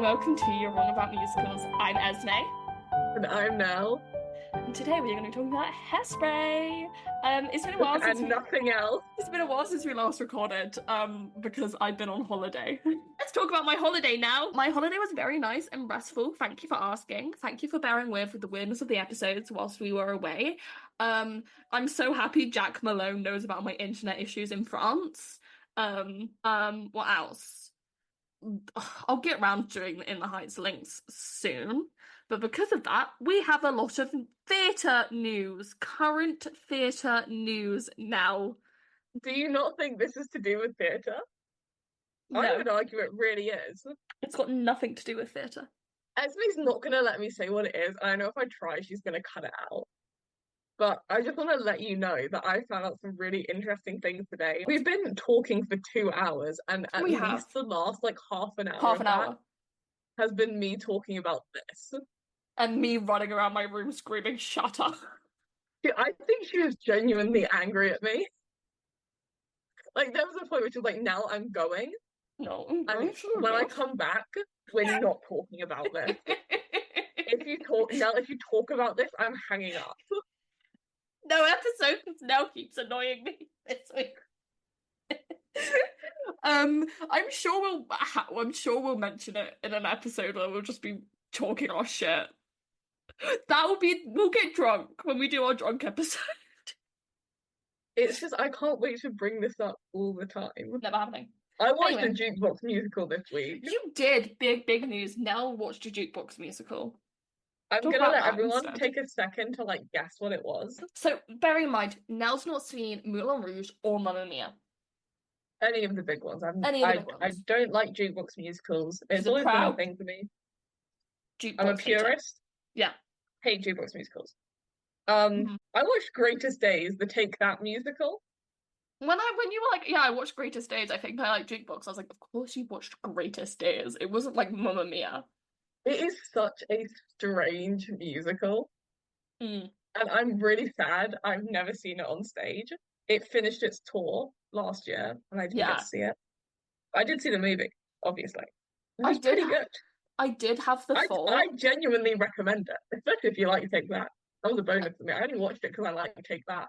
welcome to Your Wrong About Musicals. I'm Esme, And I'm Nell, and today we are going to be talking about Hairspray. It's been a while since and nothing else. we last recorded, because I've been on holiday. Let's talk about my holiday now. My holiday was very nice and restful. Thank you for asking. Thank you for bearing with the weirdness of the episodes whilst we were away. I'm so happy Jack Malone knows about my internet issues in France. What else? I'll get around to doing the In the Heights links soon. But because of that, we have a lot of theatre news, current theatre news now. Do you not think this is to do with theatre? I No, would argue it really is. it's got nothing to do with theatre. Esme's not going to let me say what it is. I know if I try, she's going to cut it out. But I just want to let you know that I found out some really interesting things today. We've been talking for 2 hours, and at We least have the last like half an hour half of an that hour has been me talking about this. and me running around my room screaming, "Shut up!" I think she was genuinely angry at me. Like there was a point where she was like, "Now I'm going." No, I'm And going soon when I enough. come back, we're not talking about this. If you talk about this, I'm hanging up. No episode now keeps annoying me this week. I'm sure we'll mention it in an episode where we'll just be talking our shit. We'll get drunk when we do our drunk episode. It's just I can't wait to bring this up all the time. Never happening. I watched the Anyway, jukebox musical this week. you did big news. Nell watched a jukebox musical. I'm Talk gonna about let that everyone instead. take a second to like guess what it was. So bear in mind, Nell's not seen Moulin Rouge or Mamma Mia. Any of the big ones. Any of the big I ones. don't like jukebox musicals. She's It's a always been a proud thing for me. I'm a jukebox hater. purist. Yeah. Hate jukebox musicals. Mhm. I watched Greatest Days, the Take That musical. When you were like, yeah, I watched Greatest Days, I think I like Jukebox. I was like, of course you watched Greatest Days. It wasn't like Mamma Mia. It is such a strange musical. Mm. And I'm really sad I've never seen it on stage. It finished its tour last year and I didn't get to Yeah. see it. I did see the movie, obviously. It I was did pretty good. I did have the I thought. genuinely recommend it, especially if you like Take That. That was a bonus for me. I only watched it because I like Take That.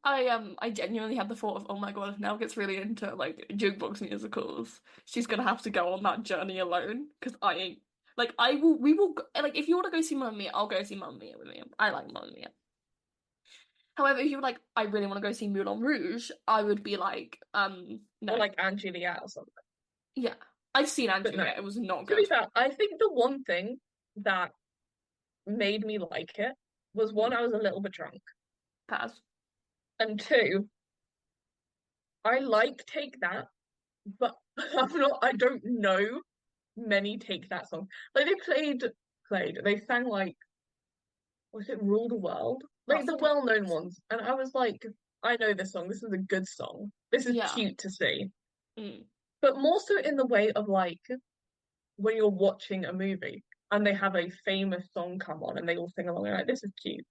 I genuinely had the thought of, oh my God, if Nell gets really into like jukebox musicals, she's gonna have to go on that journey alone. Because I ain't like we will like if you want to go see Mamma Mia, I'll go see Mamma Mia with me. I like Mamma Mia. However, if you were like, I really want to go see Moulin Rouge, I would be like, Or no. like Angelia or something. Yeah. I've seen But no, Angelia, it was not to be good. fair, I think the one thing that made me like it was one, Mm, I was a little bit drunk. Paz. And two, I like Take That, but I don't know many Take That songs. Like they sang like, was it Rule the World? Like the Roughly. well-known ones. And I was like, I know this song. This is a good song. This is Yeah. cute to see. Mm. But more so in the way of like when you're watching a movie and they have a famous song come on and they all sing along and like, this is cute.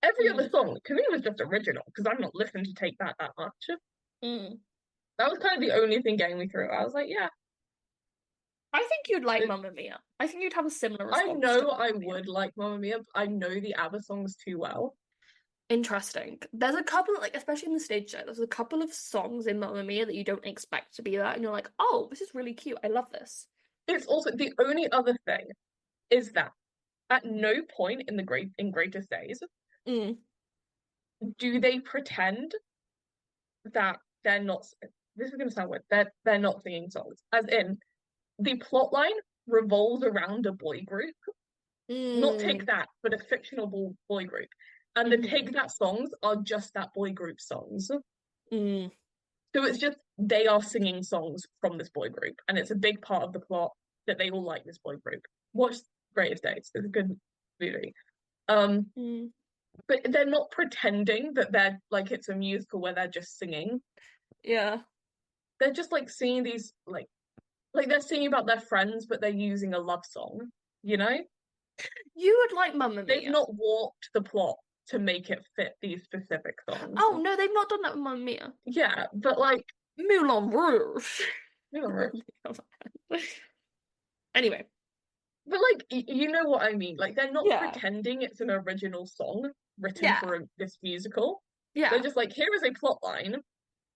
Every other Mm. song to me was just original because I'm not listening to Take That much. Mm. That was kind of the only thing getting me through. I was like, yeah, I think you'd like it, Mamma Mia. I think you'd have a similar I response to know I Mamma Mia. would like Mamma Mia, but I know the ABBA songs too well. Interesting. There's a couple, like, especially in the stage show, there's a couple of songs in Mamma Mia that you don't expect to be that, and you're like, oh, this is really cute. I love this. It's also the only other thing is that at no point in Greatest Days Mm. do they pretend that they're not. This is going to sound weird. They're not singing songs, as in the plot line revolves around a boy group, not Take Mm. That, but a fictional boy group, and the Hmm. Take That songs are just that boy group songs. Mm. So it's just they are singing songs from this boy group, and it's a big part of the plot that they all like this boy group. Watch Greatest Days; it's a good movie. Um, Mm. but they're not pretending that they're like it's a musical where they're just singing. Yeah. They're just like singing these like they're singing about their friends, but they're using a love song. You know, You would like Mamma they've Mia. not warped the plot to make it fit these specific songs. Oh, no, they've not done that with Mamma Mia. Yeah, but like Moulin Rouge. you know, I Anyway, But like, you know what I mean? Like, they're not yeah, pretending it's an original song written yeah, for this musical. They're yeah. just like, here is a plot line.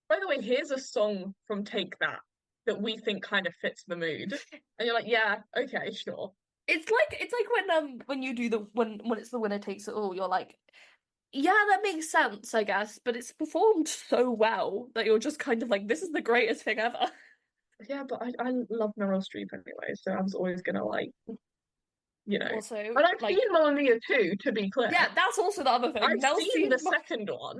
By the way, here's a song from Take That that we think kind of fits the mood. And you're like, yeah, okay, sure. It's like when you do the when it's the winner takes it all, you're like, yeah, that makes sense, I guess, but it's performed so well that you're just kind of like, this is the greatest thing ever. Yeah, but I love Meryl Streep anyway, so I was always gonna like, you know. Also, And I've like, seen Mamma Mia too, to be clear. yeah, that's also the other thing. I've Mel seen the Streep, second one.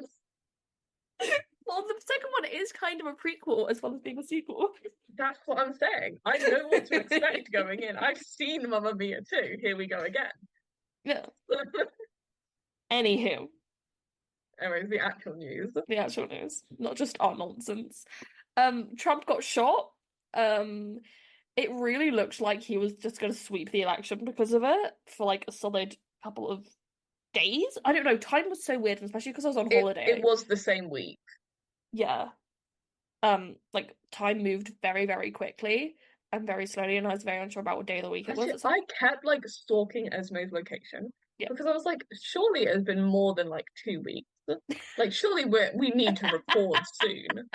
well, the second one is kind of a prequel as well as being a sequel. That's what I'm saying. I know what to expect going in. I've seen Mamma Mia too. Here we go again. Yeah. Anywho, Anyways, the actual news. the actual news, not just our nonsense. Trump got shot. Um, it really looked like he was just going to sweep the election because of it for like a solid couple of days. I don't know. Time was so weird, especially because I was on It holiday. was the same week. Yeah. Like time moved very, very quickly and very slowly, and I was very unsure about what day of the week it was Actually, at some. I kept like stalking Esme's location Yeah. because I was like, surely it has been more than like 2 weeks. Like, surely we need to record soon.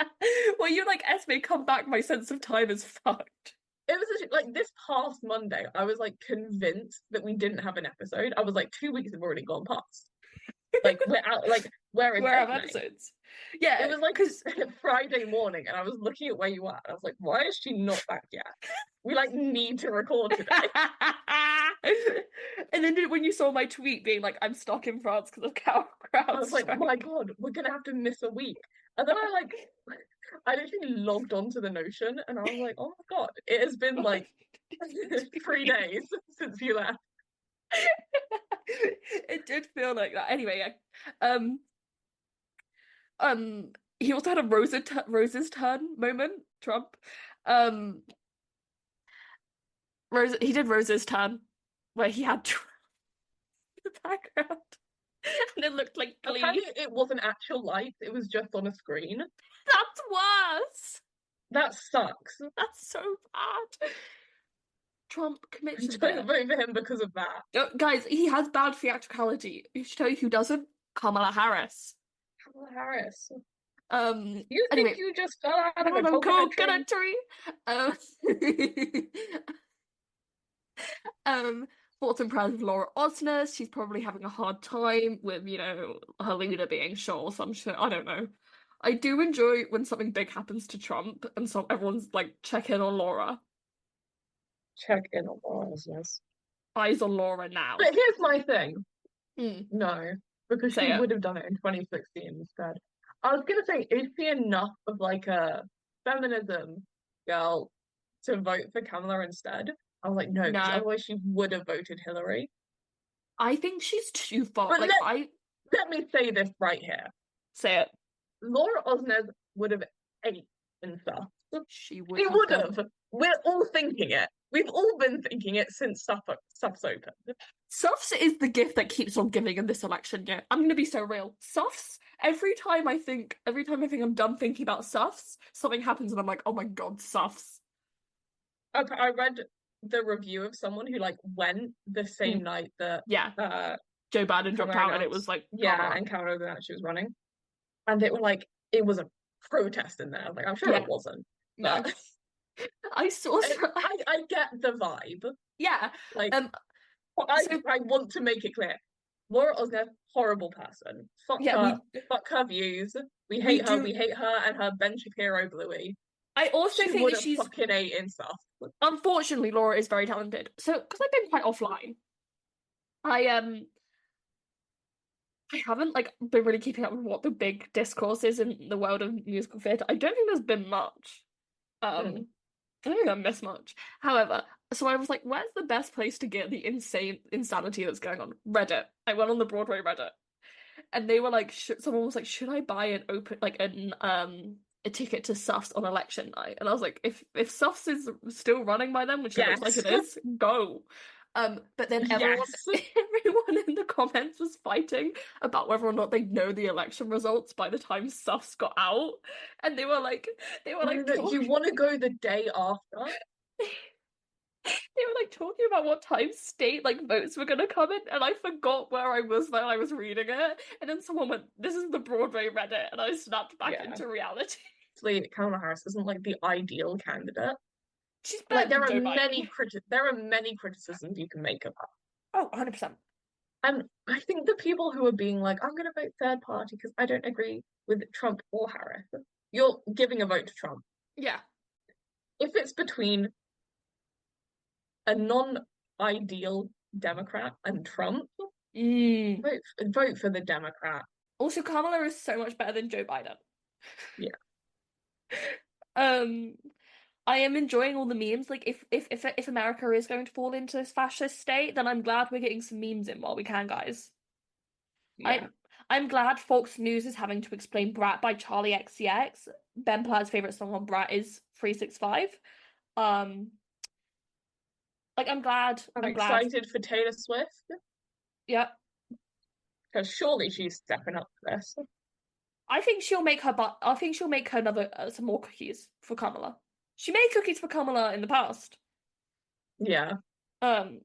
Well, you're like, Esme, come back. My sense of time is fucked. It was like this past Monday, I was like convinced that we didn't have an episode. I was like, 2 weeks have already gone past. Like we're out. Like where is Where are Esme? episodes? It Yeah, was like because Friday morning, and I was looking at where you are, and I was like, why is she not back yet? We like need to record today. and then when you saw my tweet being like, I'm stuck in France because of I was like, CrowdStrike. my God, we're gonna have to miss a week. And then I literally logged onto the Notion, and I was like, oh my God, it has been like 3 days since you left. It did feel like that. Anyway, yeah. He also had a Rose's turn moment, Trump. Um, he did Rose's turn where he had the background and it looked like Apparently, Glee. it wasn't actual lights; it was just on a screen. That's worse. That sucks. That's so bad. Trump commits to Don't this. vote for him because of that. Guys, he has bad theatricality. You should tell you who doesn't. Kamala Harris. Kamala Harris. Um, You think anyway, you just fell out of a Madam coconut Coconut tree? Tree. Um, thoughts and prayers of Laura Osnes. She's probably having a hard time with, her leader being shot or some shit. I don't know. I do enjoy when something big happens to Trump and so everyone's like, check in on Laura. Check in on Laura Osnes. Eyes on Laura now. But here's my thing. Hmm. No, because Say she it. would have done it in 2016 instead. I was gonna say, is she enough of like a feminism girl to vote for Kamala instead? I was like, no, because No. otherwise she would have voted Hillary. I think she's too far. But Like, let me say this right here. say it. Laura Osnes would have ate and stuff. She would She have would done. have. We're all thinking it. We've all been thinking it since stuff's open. Suffs is the gift that keeps on giving in this election year. I'm gonna be so real. Suffs, every time I think I'm done thinking about Suffs, something happens and I'm like, oh my god, Suffs. I read the review of someone who like went the same Mm, night that yeah, uh Joe Biden dropped Kamala out and it was announced, like, yeah, drama. and Kamala announced she was running, and they were like, it was a protest in there. Like, I'm sure Yeah, it wasn't, no. but I saw I get the vibe. yeah. Like, Um so I want to make it clear, Laura Osner, horrible person. yeah, we Fuck her views. We we hate her. do We hate her and her Ben Shapiro Bluey. I also She think would that have she's fucking ate and stuff. unfortunately Laura is very talented. So because I've been quite offline, I I haven't like been really keeping up with what the big discourse is in the world of musical theatre. I don't think there's been much. Mm. I don't think I've missed much. However, so I was like, where's the best place to get the insane insanity that's going on? Reddit. I went on the Broadway Reddit, and they were like, someone was like, should I buy an open like an a ticket to Suffs on election night? And I was like, if Suffs is still running by then, which it looks like Yes. it is, go. But then everyone Yes. everyone in the comments was fighting about whether or not they know the election results by the time Suffs got out, and they were like You want to go the day after? They were like talking about what time state like votes were gonna come in, and I forgot where I was when I was reading it. And then someone went, "This is the Broadway Reddit," and I snapped back Yeah. into reality. Obviously, Kamala Harris isn't like the ideal candidate. She's Like better than Joe Biden. there are many criticisms you can make of her. Oh, 100%. And I think the people who are being like, I'm gonna vote third party because I don't agree with Trump or Harris, you're giving a vote to Trump. Yeah. If it's between a non-ideal Democrat and Trump, Mm. vote for the Democrat. Also, Kamala is so much better than Joe Biden. Yeah. I am enjoying all the memes. Like, if America is going to fall into this fascist state, then I'm glad we're getting some memes in while we can, guys. Yeah. I'm glad Fox News is having to explain Brat by Charlie XCX. Ben Platt's favorite song on Brat is 365. Like I'm glad. I'm glad. excited for Taylor Swift. Yep. Because surely she's stepping up for this. I think she'll make her I think she'll make her another some more cookies for Kamala. She made cookies for Kamala in the past. Yeah.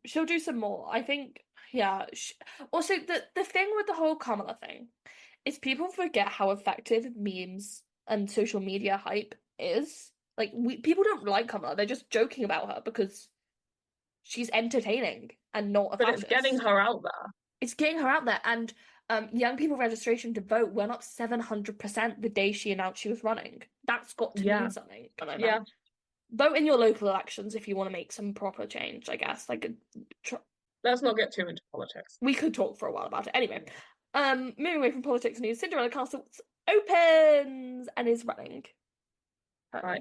She'll do some more. I think. Yeah. Also, the thing with the whole Kamala thing is people forget how effective memes and social media hype is. Like people don't like Kamala. They're just joking about her because she's entertaining and not a But fascist. it's getting her out there. It's getting her out there, and young people registration to vote went up 700% the day she announced she was running. That's got to mean something. Yeah. Vote in your local elections if you want to make some proper change, I guess. Like, let's not get too into politics. We could talk for a while about it. Anyway, moving away from politics news, Cinderella Castle opens and is running.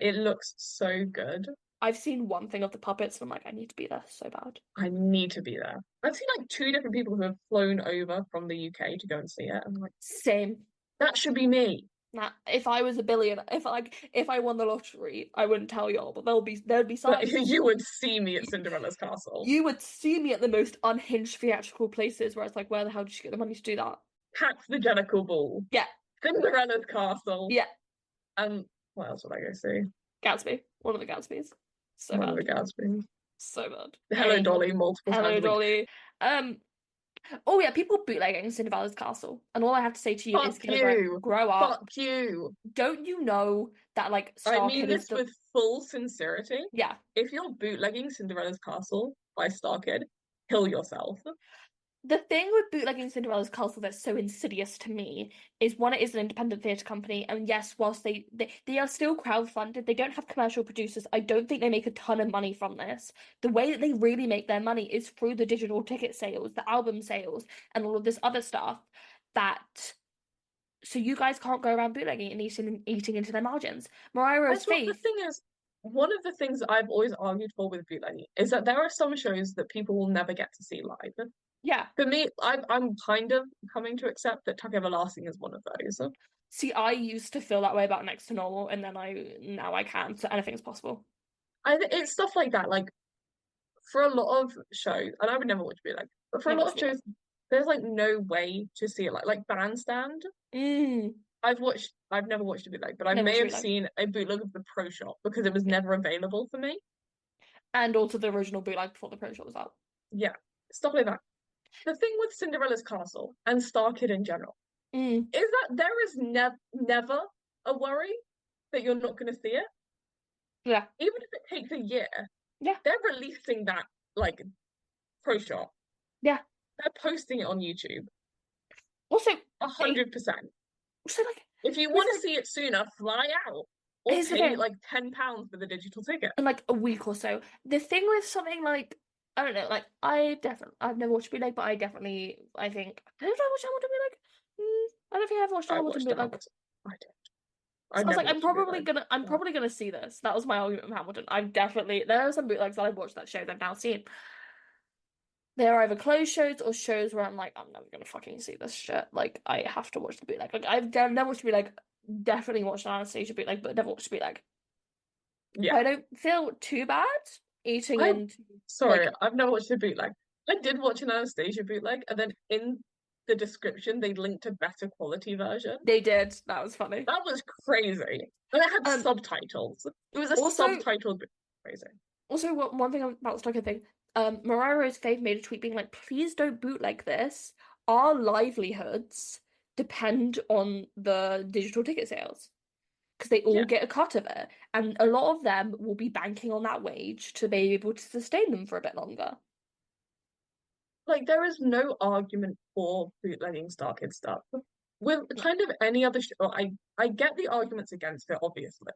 It looks so good. I've seen one thing of the puppets, and I'm like, I need to be there so bad. I need to be there. I've seen like 2 different people who have flown over from the UK to go and see it. I'm like, same. That should be me. Nah, if I was a billionaire, if I won the lottery, I wouldn't tell y'all, but there'd be signs. You would see me at Cinderella's castle. You would see me at the most unhinged theatrical places where it's like, where the hell did she get the money to do that? Pax the Jellicle Ball. Yeah. Cinderella's castle. Yeah. And what else would I go see? Gatsby. One of the Gatsbys. So One bad. of the Gatsbys. So bad. Hello Dolly, multiple times. Hello Dolly. Oh yeah, people bootlegging Cinderella's castle, and all I have to say to you is grow up. Fuck you. Don't you know that like I mean this with full sincerity. Yeah. If you're bootlegging Cinderella's castle by Starkid, kill yourself. The thing with bootlegging Cinderella's castle that's so insidious to me is one, it is an independent theatre company, and yes, whilst they are still crowdfunded, they don't have commercial producers. I don't think they make a ton of money from this. The way that they really make their money is through the digital ticket sales, the album sales, and all of this other stuff. So you guys can't go around bootlegging and eating into their margins. Mariah Rose Faith. The thing is, one of the things that I've always argued for with bootlegging is that there are some shows that people will never get to see live. Yeah. For me, I'm kind of coming to accept that Tuck Everlasting is one of those. See, I used to feel that way about Next to Normal, and then now I can, so anything's possible. It's stuff like that. Like, for a lot of shows, and I would never watch bootleg, but for a lot of shows, there's like no way to see it. Like Bandstand. I've never watched a bootleg, but I may have seen a bootleg of the Pro Shop because it was never available for me. And also the original bootleg before the Pro Shop was out. Yeah, stuff like that. The thing with Cinderella's castle and Starkid in general is that there is never a worry that you're not going to see it. Yeah. Even if it takes a year. Yeah. They're releasing that, like, Pro Shop. Yeah. They're posting it on YouTube. Also, 100%. So, like, if you want to see it sooner, fly out. Or pay, like, £10 for the digital ticket. In, like, a week or so. The thing with something like, I don't know, like, I've never watched bootleg, but I think, did I watch Hamilton bootleg? I don't think I ever watched Hamilton bootleg. I did. I was like, I'm probably gonna see this. That was my argument with Hamilton. There are some bootlegs that I've watched that shows I've now seen. They're either closed shows or shows where I'm like, I'm never gonna fucking see this shit. Like, I have to watch the bootleg. Like, I've never watched bootleg. Definitely watched an Anastasia bootleg, but never watched bootleg. Yeah. I don't feel too bad eating into. Sorry, I've never watched a bootleg. I did watch an Anastasia bootleg, and then in the description they linked a better quality version. They did. That was funny. That was crazy. And it had subtitles. It was a subtitled crazy. Also, one thing about the Stalker thing, Mariah Rose Faith made a tweet being like, please don't bootleg this. Our livelihoods depend on the digital ticket sales because they all Yeah, get a cut of it. And a lot of them will be banking on that wage to be able to sustain them for a bit longer. like there is no argument for bootlegging Star Kid stuff. With kind of any other show, I get the arguments against it, obviously,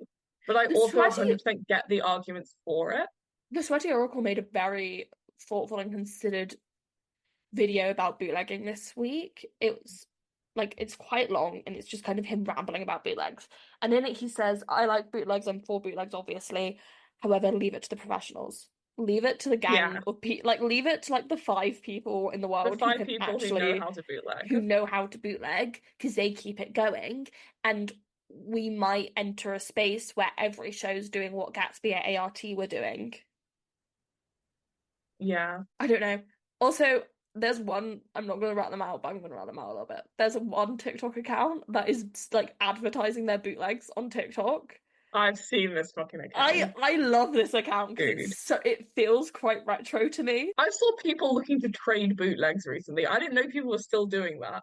but I The also sweaty 100% get the arguments for it. the Sweaty Oracle made a very thoughtful and considered video about bootlegging this week. It was like it's quite long and it's just kind of him rambling about bootlegs. And in it he says, I like bootlegs, I'm for bootlegs, obviously. However, leave it to the professionals. Leave it to the gang Yeah, of people, like leave it to like the 5 people in the the world who five can people who know actually how to bootleg. who know how to bootleg because they keep it going. And we might enter a space where every show's doing what Gatsby at ART were doing. Yeah, I don't know. Also, there's one, I'm not going to rat them out, but I'm going to rat them out a little bit. There's one TikTok account that is like advertising their bootlegs on TikTok. I've seen this fucking I account, I love this account because dude. it feels quite retro to me. I saw people looking to trade bootlegs recently. I didn't know people were still doing that.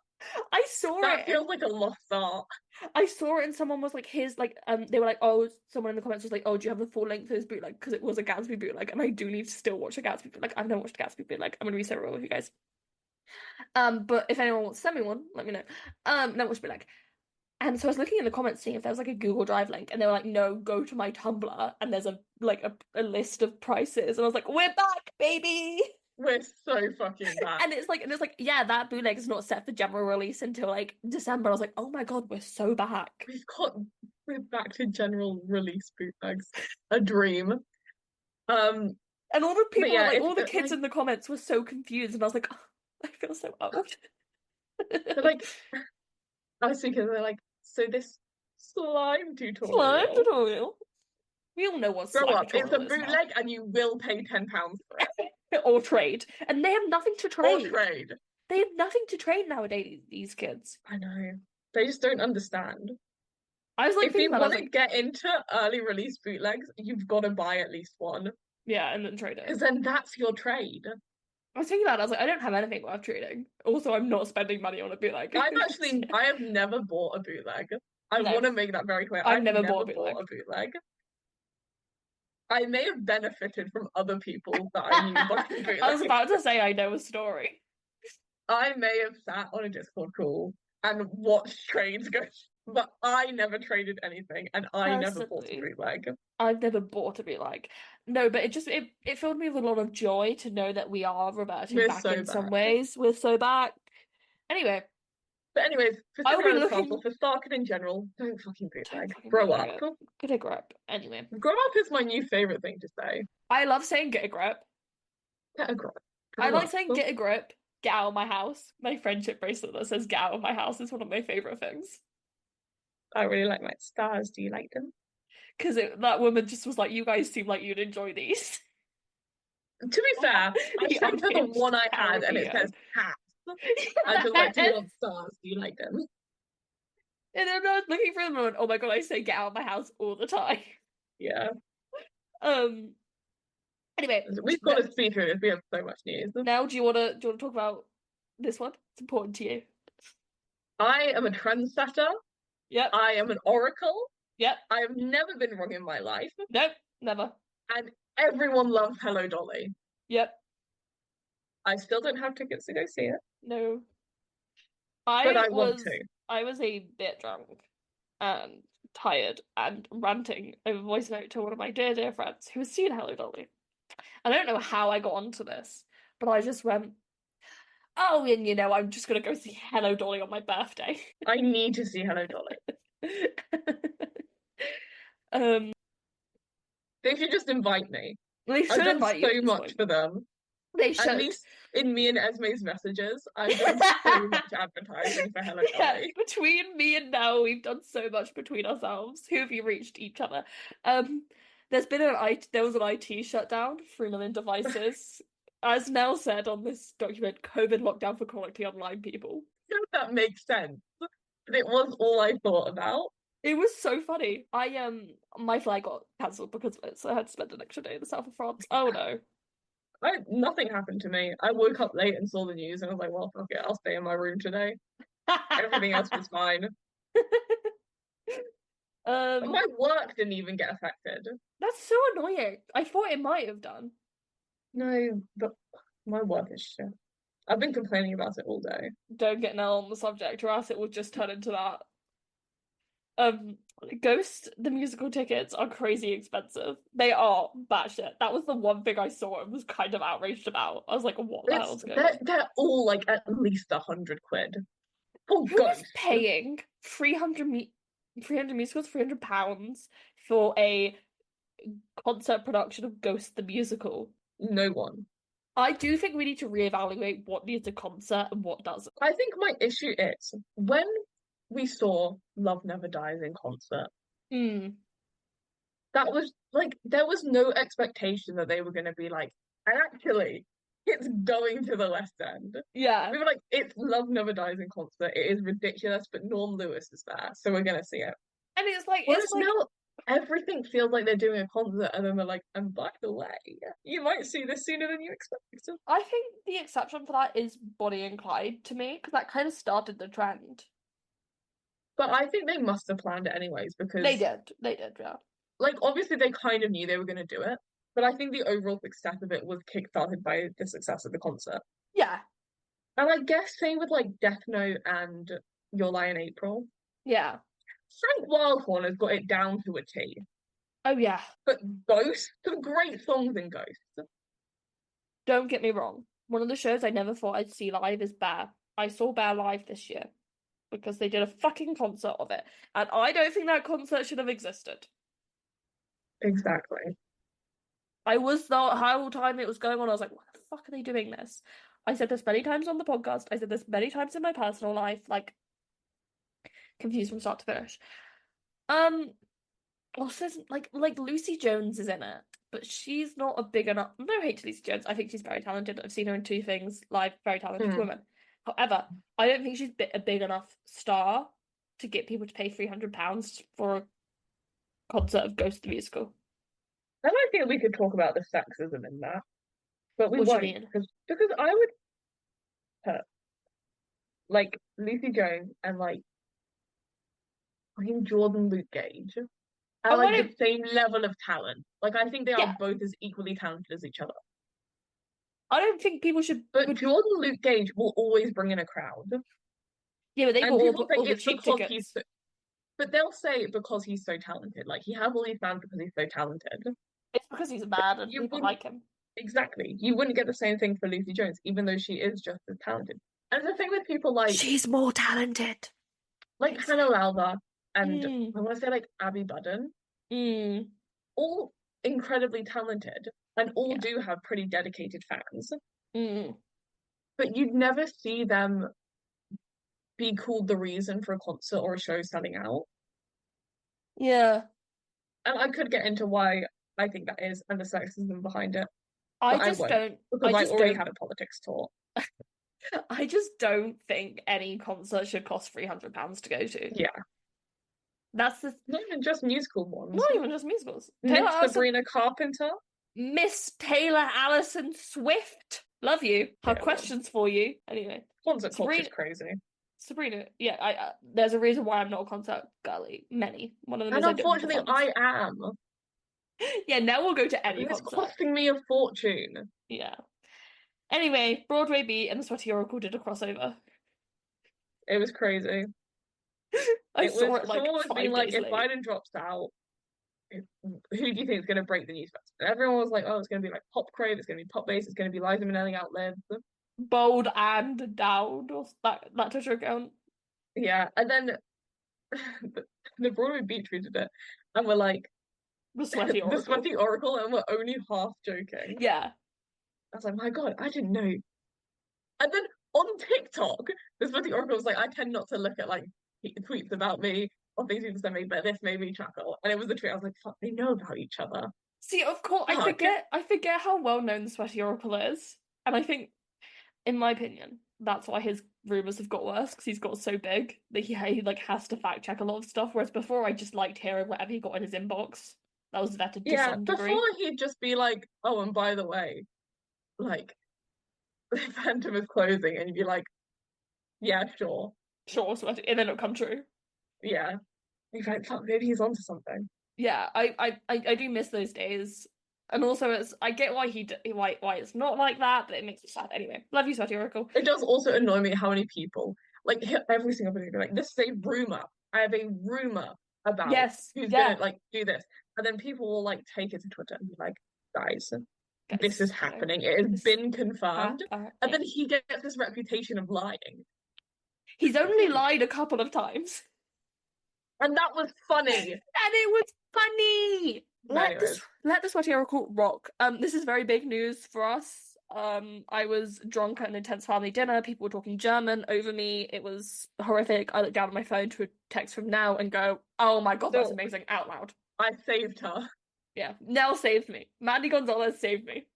I saw That it and feels like a lost art. I saw it and someone was like, here's like they were like, oh, someone in the comments was like, oh, do you have the full length of this bootleg? Because it was a Gatsby bootleg, and I do need to still watch a Gatsby bootleg. I've never watched a Gatsby bootleg. I'm gonna be so real with you guys. But if anyone wants to send me one, let me know. No, watch bootleg. And so I was looking in the comments seeing if there was like a Google Drive link, and they were like, no, go to my Tumblr, and there's a list of prices, and I was like, we're back, baby. We're so fucking back. And it's like, yeah, that bootleg is not set for general release until like December. I was like, oh my god, we're so back. We're back to general release bootlegs. A dream. Um, And all the but people, yeah, like it's all the kids like in the comments were so confused, and I was like, oh, I feel so old. they're like I was thinking they're like, so this slime Slime tutorial. tutorial. We all know what Grow slime up. It's a tutorial is now. bootleg and you will pay £10 for it. Or trade. And they have nothing to Or trade. trade. They have nothing to trade nowadays, these kids. I know. They just don't understand. I was like If thinking you about it, I want was to like, get into early release bootlegs, you've got to buy at least one. yeah, and then trade it. Because then that's your trade. I was thinking about it, I was like, I don't have anything worth trading. Also, I'm not spending money on a bootleg. I have never bought a bootleg. I No, want to make that very clear. I've I've never never bought a bought bootleg. a bootleg. I may have benefited from other people that I knew buying bootlegs. I was about to say I know a story. I may have sat on a Discord call and watched trades go, but I never traded anything and I never bought a Personally, bootleg. I've never bought a bootleg. No, but it filled me with a lot of joy to know that we are reverting We're back so in some back. ways. We're so back. Anyway, But anyways, for I will be Cinderella's looking. Castle, for Starkid in general, don't fucking Don't bootleg. fucking Grow bootleg up. it. Get a grip. Anyway, Grow up is my new favorite thing to say. I love saying get a grip. Get a grip. I Grow like up. saying get a grip. Get out of my house. My friendship bracelet that says get out of my house is one of my favorite things. I really like my stars. Do you like them? Because that woman just was like, you guys seem like you'd enjoy these. To be fair, I The sent her the unhinged one I had and it Caribbean. says hats. I just like, do you want stars? Do you like them? And then I was looking for them and went, oh my god, I say get out of my house all the time. Yeah. Um. Anyway, We've got to speed through this. We have so much news. now do you want to talk about this one? It's important to you. I am a trendsetter. Yep. I am an oracle. Yep. I have never been wrong in my life. Nope. Never. And everyone loves Hello Dolly. Yep. I still don't have tickets to go see it, No. but I want to. I was a bit drunk and tired and ranting over voice note to one of my dear friends who has seen Hello Dolly. I don't know how I got onto this, but I just went, oh, and I'm just gonna go see Hello Dolly on my birthday. I need to see Hello Dolly. They should just invite me. They I've should done invite you so at this much point. for them. They At should. least in me and Esme's messages, I've done so much advertising for Hello Yeah, Dolly. between me and Nell, we've done so much between ourselves. Who have you reached each other? There was an IT shutdown, 3 million devices. As Nell said on this document, COVID lockdown for chronically online people. If that makes sense. But it was all I thought about. It was so funny. My flight got cancelled because of it, so I had to spend an extra day in the south of France. Oh no. Nothing happened to me. I woke up late and saw the news and I was like, well, fuck it, I'll stay in my room today. Everything else was fine. Um, My work didn't even get affected. that's so annoying. I thought it might have done. No, but my work is shit. I've been complaining about it all day. Don't get Nell on the subject, or else it would just turn into that. Um, Ghost, the musical tickets are crazy expensive. They are batshit. That was the one thing I saw and was kind of outraged about. I was like, what the hell's going on? They're all like at least 100 quid. For Who is Ghost. paying 300 musicals, £300 for a concert production of Ghost the musical? No one. I do think we need to reevaluate what needs a concert and what doesn't. I think my issue is when we saw Love Never Dies in concert, Mm, that was like there was no expectation that they were going to be like, actually, it's going to the West End. yeah. We were like, it's Love Never Dies in concert. It is ridiculous, but Norm Lewis is there, so we're gonna see it. And it's Whereas like now everything feels like they're doing a concert, and then they're like, and by the way, you might see this sooner than you expected. I think the exception for that is Bonnie and Clyde to me, because that kind of started the trend. But I think they must have planned it anyways, They because did. They did, yeah. like obviously they kind of knew they were gonna do it, but I think the overall success of it was kickstarted by the success of the concert. Yeah. And I guess same with like Death Note and Your Lie in April. Yeah. Frank Wildhorn has got it down to a T. Oh yeah. But Ghost, some great songs in Ghost. Don't get me wrong. One of the shows I never thought I'd see live is Bear. I saw Bear live this year because they did a fucking concert of it. And I don't think that concert should have existed. Exactly. I was the whole time it was going on, I was like, what the fuck are they doing this? I said this many times on the podcast. I said this many times in my personal life, like confused from start to finish. Also like Lucy Jones is in it, but she's not a big enough. No hate to Lucy Jones. I think she's very talented. I've seen her in two things live. Very talented woman. However, I don't think she's a big enough star to get people to pay £300 for a concert of Ghost the musical. I don't think we could talk about the sexism in that, but we What do you won't mean? because I would put like Lucy Jones and like I think Jordan Luke Gage are Oh, I like don't. the same level of talent. Like I think they are Yeah, both as equally talented as each other. I don't think people should. But Jordan Luke Gage will always bring in a crowd. Yeah, but they got And people all think the it's cheap because he's tickets. so, but they'll say because he's so talented. Like he has all these fans because he's so talented. It's because he's mad and You people wouldn't like him. exactly. You wouldn't get the same thing for Lucy Jones, even though she is just as talented. And the thing with people She's more talented. like Hannah Lowther and Mm, I want to say like Abby Budden, mm, all incredibly talented and all yeah. do have pretty dedicated fans. Mm, But you'd never see them be called the reason for a concert or a show selling out. yeah. And I could get into why I think that is and the sexism behind it, I but I just won't don't. because I I just already don't. had a politics talk. I just don't think any concert should cost £300 to go to. Yeah, That's the not even just musical ones. not even just musicals. Taylor Miss Allison, Sabrina Carpenter. Miss Taylor Allison Swift. Love you. Have Yeah, well, questions for you. Anyway, concert culture's Sabrina. crazy. Sabrina. Yeah, there's a reason why I'm not a concert girly. Many. One of them And is I don't have the unfortunately, funds. I am. Yeah, now we'll go to any And it's concert. costing me a fortune. Yeah. Anyway, Broadway Beat and the Sweaty Oracle did a crossover. It was crazy. I It saw was it like someone was being 5 like, days if late. Biden drops out, who do you think is going to break the news fest? And everyone was like, oh, it's going to be like Pop Crave, it's going to be Pop Bass, it's going to be Liza Minnelli Outlived. Bold and down, or that Twitter account. Yeah, and then the Broadway Beat tweeted it, and we're like, The Sweaty the Oracle. Sweaty Oracle, and we're only half joking. Yeah. I was like, my God, I didn't know. And then on TikTok, the Sweaty Oracle was like, I tend not to look at like tweets about me or things people send me, but this made me chuckle. And it was a tweet. I was like, fuck, they know about each other. See, of course, Fuck. I forget how well known the Sweaty Oracle is. And I think, in my opinion, that's why his rumors have got worse because he's got so big that he like has to fact check a lot of stuff. Whereas before, I just liked hearing whatever he got in his inbox. That was vetted to Yeah, some before degree. he'd just be like, oh, and by the way, like the Phantom is closing, and you'd be like, yeah, sure. Sure, so and then it'll come true. Yeah. You'd be like, fuck, maybe he's onto something. Yeah, I do miss those days. And also, I get why why it's not like that, but it makes me sad anyway. Love you, Sweaty Oracle. It does also annoy me how many people, like every single person, be like, this is a rumor. I have a rumor about Yes, who's yeah, gonna like do this. And then people will like take it to Twitter and be like, guys, this is guys, happening. It has this been confirmed. And then happening. he gets this reputation of lying. He's only lied a couple of times, And that was funny. and it was funny. Very good. Let this Sweaty Oracle rock. This is very big news for us. I was drunk at an intense family dinner. People were talking German over me. It was horrific. I looked down at my phone to a text from Nell and go, "Oh my God, that's So amazing!" out loud. I saved her. Yeah, Nell saved me. Mandy Gonzalez saved me.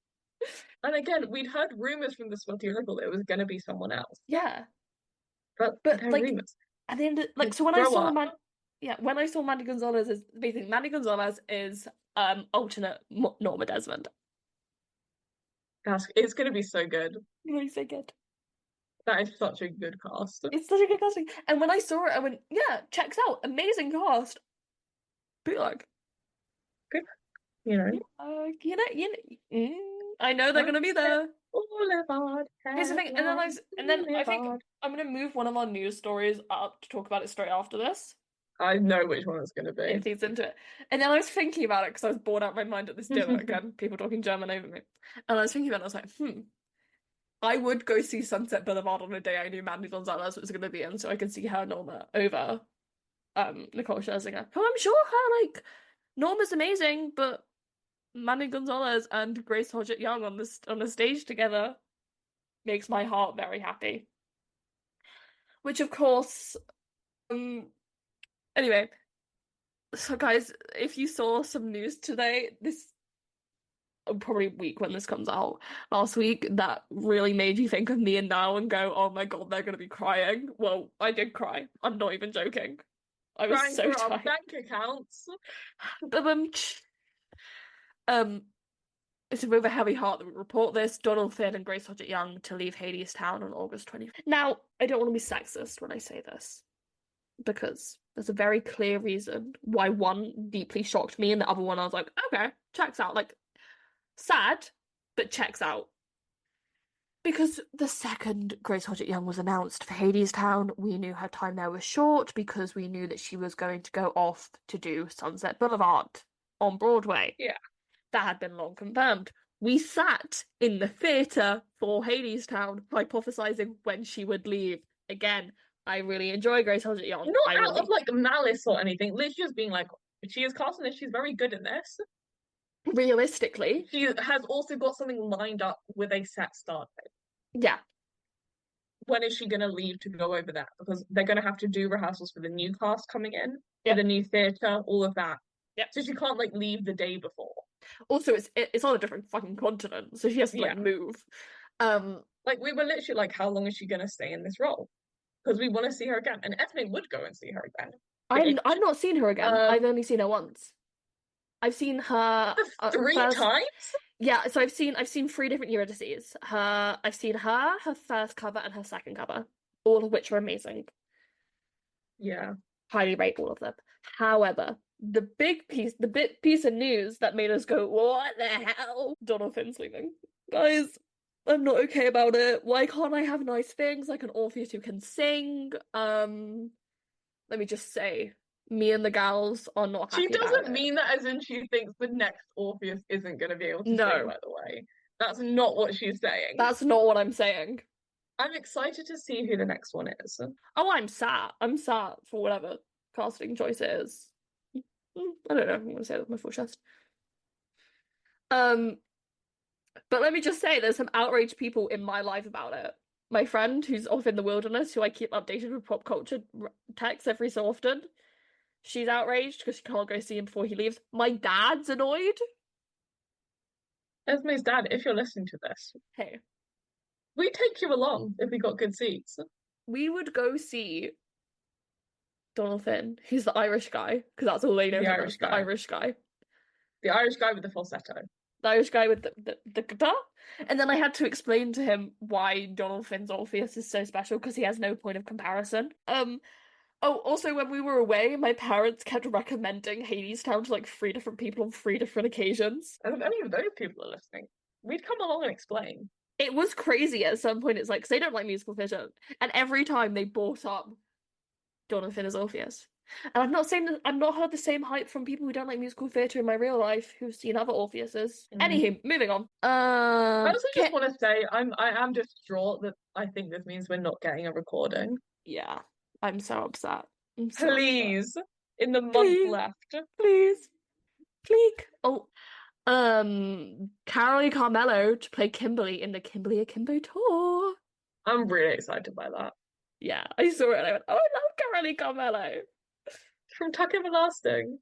And again, we'd heard rumors from the Swati Rebel it was gonna be someone else. Yeah, But but they're like rumors. at the end, like Like, so when I grow saw up. when I saw Mandy Gonzalez is basically Mandy Gonzalez is alternate Norma Desmond. It's gonna be so good. Really so good. That is such a good cast. It's such a good casting. And when I saw it, I went, yeah, checks out. Amazing cast. Bootleg. Good. You know. I know they're gonna be there. Boulevard. Here's the thing, and then I think I'm gonna move one of our news stories up to talk about it straight after this. I know which one it's gonna be. It feeds into it. And then I was thinking about it because I was bored out of my mind at this dinner again, people talking German over me. And I was thinking about it, I was like, I would go see Sunset Boulevard on a day I knew Mandy Gonzalez was gonna be in, so I could see her Norma over Nicole Scherzinger. Who I'm sure her Norma's amazing, but Mandy Gonzalez and Grace Hodgett Young on the stage together makes my heart very happy. Which of course, anyway, so guys, if you saw some news today, this probably week when this comes out, last week, that really made you think of me and now and go, oh my God, they're gonna be crying. Well, I did cry. I'm not even joking. I was Crying so for our tired. bank accounts. It's with a heavy heart that we report this. Donald Finn and Grace Hodgett Young to leave Hadestown on August 25th. Now, I don't want to be sexist when I say this, because there's a very clear reason why one deeply shocked me and the other one I was like, okay, checks out. Like, sad, but checks out. Because the second Grace Hodgett Young was announced for Hadestown, we knew her time there was short because we knew that she was going to go off to do Sunset Boulevard on Broadway. Yeah. That had been long confirmed. We sat in the theatre for Hadestown, hypothesizing when she would leave. Again, I really enjoy Grace Hodgett Young. Not out of like malice or anything. Literally just being like, she is casting this, she's very good in this. Realistically. She has also got something lined up with a set start date. Yeah. When is she gonna leave to go over that? Because they're gonna have to do rehearsals for the new cast coming in, for the new theatre, all of that. Yeah. So she can't like leave the day before. Also, it's on a different fucking continent, so she has to like move. Like we were literally like, how long is she gonna stay in this role? Because we want to see her again, and Ethne would go and see her again. I've not seen her again. I've only seen her once. I've seen her 3 times. Yeah, so I've seen 3 different Eurydices. I've seen her first cover, and her second cover, all of which are amazing. Yeah, highly rate all of them. However, the big piece of news that made us go, what the hell? Donald Finn's leaving. Guys, I'm not okay about it. Why can't I have nice things like an Orpheus who can sing? Let me just say, me and the gals are not happy. She doesn't mean that as in she thinks the next Orpheus isn't going to be able to sing, by the way. That's not what she's saying. That's not what I'm saying. I'm excited to see who the next one is. Oh, I'm sad. I'm sad for whatever casting choice it is. I don't know. I'm going to say that with my full chest. But let me just say, there's some outraged people in my life about it. My friend who's off in the wilderness, who I keep updated with pop culture texts every so often, she's outraged because she can't go see him before he leaves. My dad's annoyed. Esme's dad, if you're listening to this. Hey. We take you along if we got good seats. We would go see Donald Finn, who's the Irish guy, because that's all they know The him Irish as, the guy. Irish guy. The Irish guy with the falsetto. The Irish guy with the guitar. And then I had to explain to him why Donald Finn's Orpheus is so special because he has no point of comparison. Oh, also when we were away, my parents kept recommending Hadestown to like three different people on three different occasions. And if any of those people are listening, we'd come along and explain. It was crazy at some point. It's like, because they don't like musical theatre. And every time they brought up Donald Finn as Orpheus. And I'm not saying that I've not heard the same hype from people who don't like musical theatre in my real life who've seen other Orpheuses. Anywho, moving on. I also just want to say I am distraught that I think this means we're not getting a recording. Yeah, I'm so upset. I'm so Please, upset. in the month Please. left. Please. Click. Oh, Carolee Carmelo to play Kimberly in the Kimberly Akimbo tour. I'm really excited by that. Yeah, I saw it and I went, oh, I love Carolee Carmelo. From Tuck Everlasting.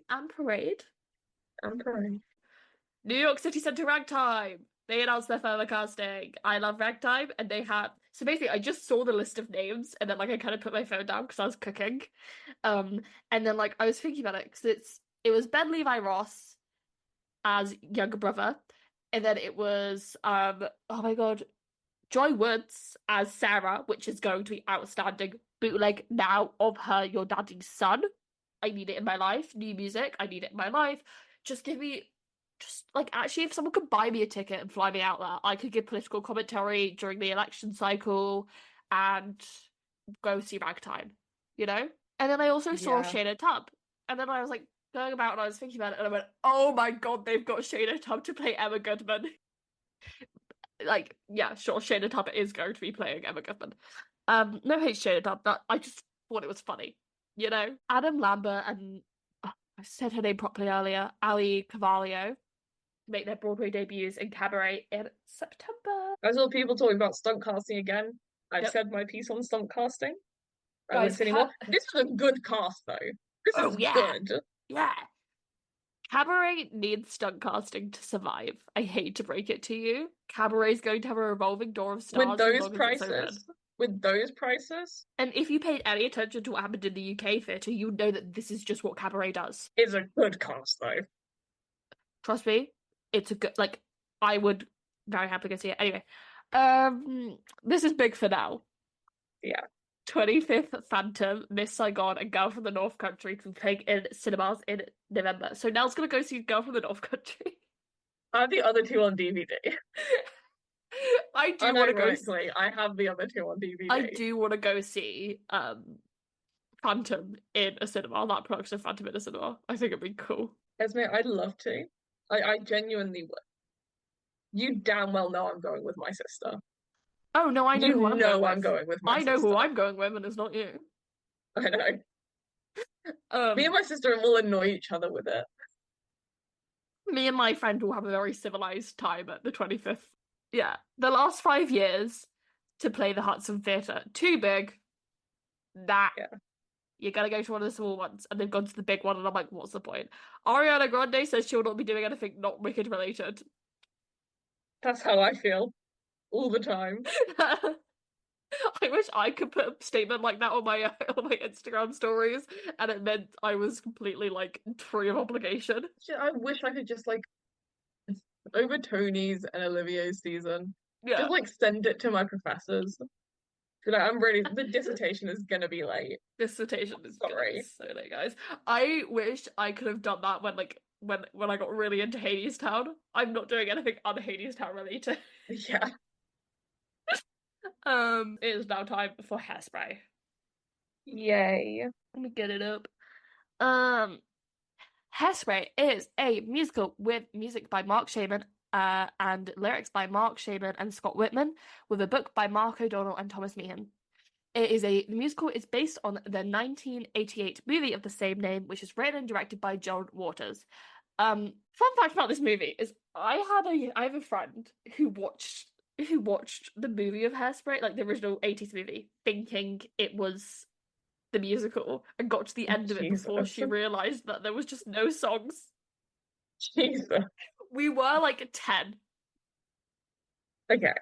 And Parade. And Parade. New York City Centre Ragtime. They announced their further casting. I love Ragtime, and they had so basically I just saw the list of names and then like I kind of put my phone down because I was cooking. And then like I was thinking about it because it was Ben Levi Ross as younger brother, and then it was oh my god, Joy Woods as Sarah, which is going to be outstanding. Bootleg now of her Your Daddy's Son. I need it in my life. New music, I need it in my life. Just give me, just like actually, if someone could buy me a ticket and fly me out there, I could give political commentary during the election cycle and go see Ragtime, you know? And then I also saw Shayna Tubb. And then I was like going about and I was thinking about it and I went, oh my god, they've got Shayna Tubb to play Emma Goodman. Like, yeah, sure, Shayna Tubb is going to be playing Emma Goodman. No hate Shayna Tubb, but I just thought it was funny, you know? Adam Lambert and I said her name properly earlier, Ali Carvalho make their Broadway debuts in Cabaret in September. I saw people talking about stunt casting again. I've said my piece on stunt casting. I won't say anymore. This is a good cast though. This is good. Yeah. Cabaret needs stunt casting to survive. I hate to break it to you. Cabaret is going to have a revolving door of stars with those prices. With those prices. And if you paid any attention to what happened in the UK theatre, you would know that this is just what Cabaret does. It's a good cast though. Trust me, it's a good, like, I would very happily go see it. Anyway, this is big for now. Yeah. 25th Phantom, Miss Saigon, and Girl from the North Country to be playing in cinemas in November. So Nell's gonna go see Girl from the North Country. I have the other two on DVD. I do want to go see. I have the other two on DVD. I do want to go see Phantom in a cinema. That production of Phantom in a cinema. I think it'd be cool. Esme, I'd love to. I genuinely would. You damn well know I'm going with my sister. Oh no, I know who I'm going with. I'm going with my sister. I know who I'm going with, and it's not you. I know. Me and my sister will annoy each other with it. Me and my friend will have a very civilized time at the 25th. Yeah, the last 5 years to play the Hudson Theatre. Too big. Nah. Yeah. You gotta go to one of the small ones, and they've gone to the big one, and I'm like, what's the point? Ariana Grande says she'll not be doing anything not Wicked related. That's how I feel. All the time. I wish I could put a statement like that on my Instagram stories, and it meant I was completely like free of obligation. I wish I could just like over Tony's and Olivier's season. Yeah. Just like send it to my professors. Like, I'm ready. The dissertation is gonna be late. Dissertation is so late, guys. I wish I could have done that when I got really into Hadestown. I'm not doing anything un-Hadestown related. Yeah. It is now time for Hairspray. Yay. Let me get it up. Hairspray is a musical with music by Mark Shaman and lyrics by Mark Shaman and Scott Whitman, with a book by Mark O'Donnell and Thomas Meehan. The musical is based on the 1988 movie of the same name, which is written and directed by John Waters. Fun fact about this movie is I have a friend who watched the movie of Hairspray, like the original 80s movie, thinking it was the musical, and got to the end of it before she realised that there was just no songs. Jesus. We were like 10. Okay.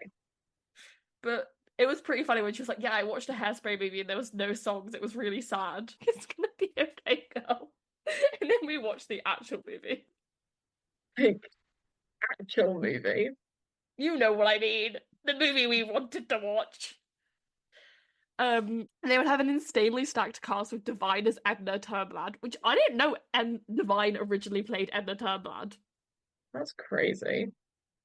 But it was pretty funny when she was like, "Yeah, I watched a Hairspray movie and there was no songs. It was really sad. It's gonna be okay, girl." And then we watched the actual movie. Like, actual movie. You know what I mean? The movie we wanted to watch. They would have an insanely stacked cast with Divine as Edna Turnblad, which I didn't know Divine originally played Edna Turnblad. That's crazy.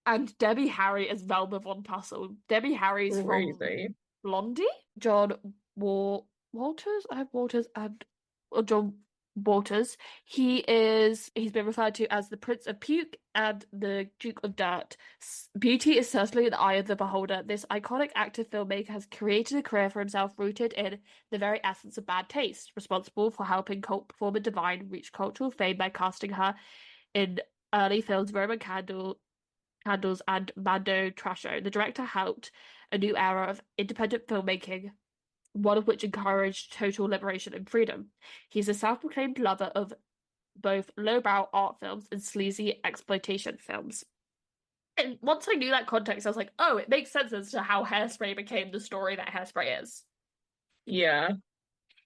And Debbie Harry as Velma Von Tassel. Debbie Harry's from Crazy. Blondie. John Walters. I have Walters and or John Walters. He's been referred to as the Prince of Puke and the Duke of Dirt. Beauty is certainly in the eye of the beholder. This iconic active filmmaker has created a career for himself rooted in the very essence of bad taste, responsible for helping cult performer Divine reach cultural fame by casting her in early films Roman Candles and Mando Trasho. The director helped a new era of independent filmmaking, one of which encouraged total liberation and freedom. He's a self-proclaimed lover of both lowbrow art films and sleazy exploitation films. And once I knew that context, I was like, oh, it makes sense as to how Hairspray became the story that Hairspray is. Yeah.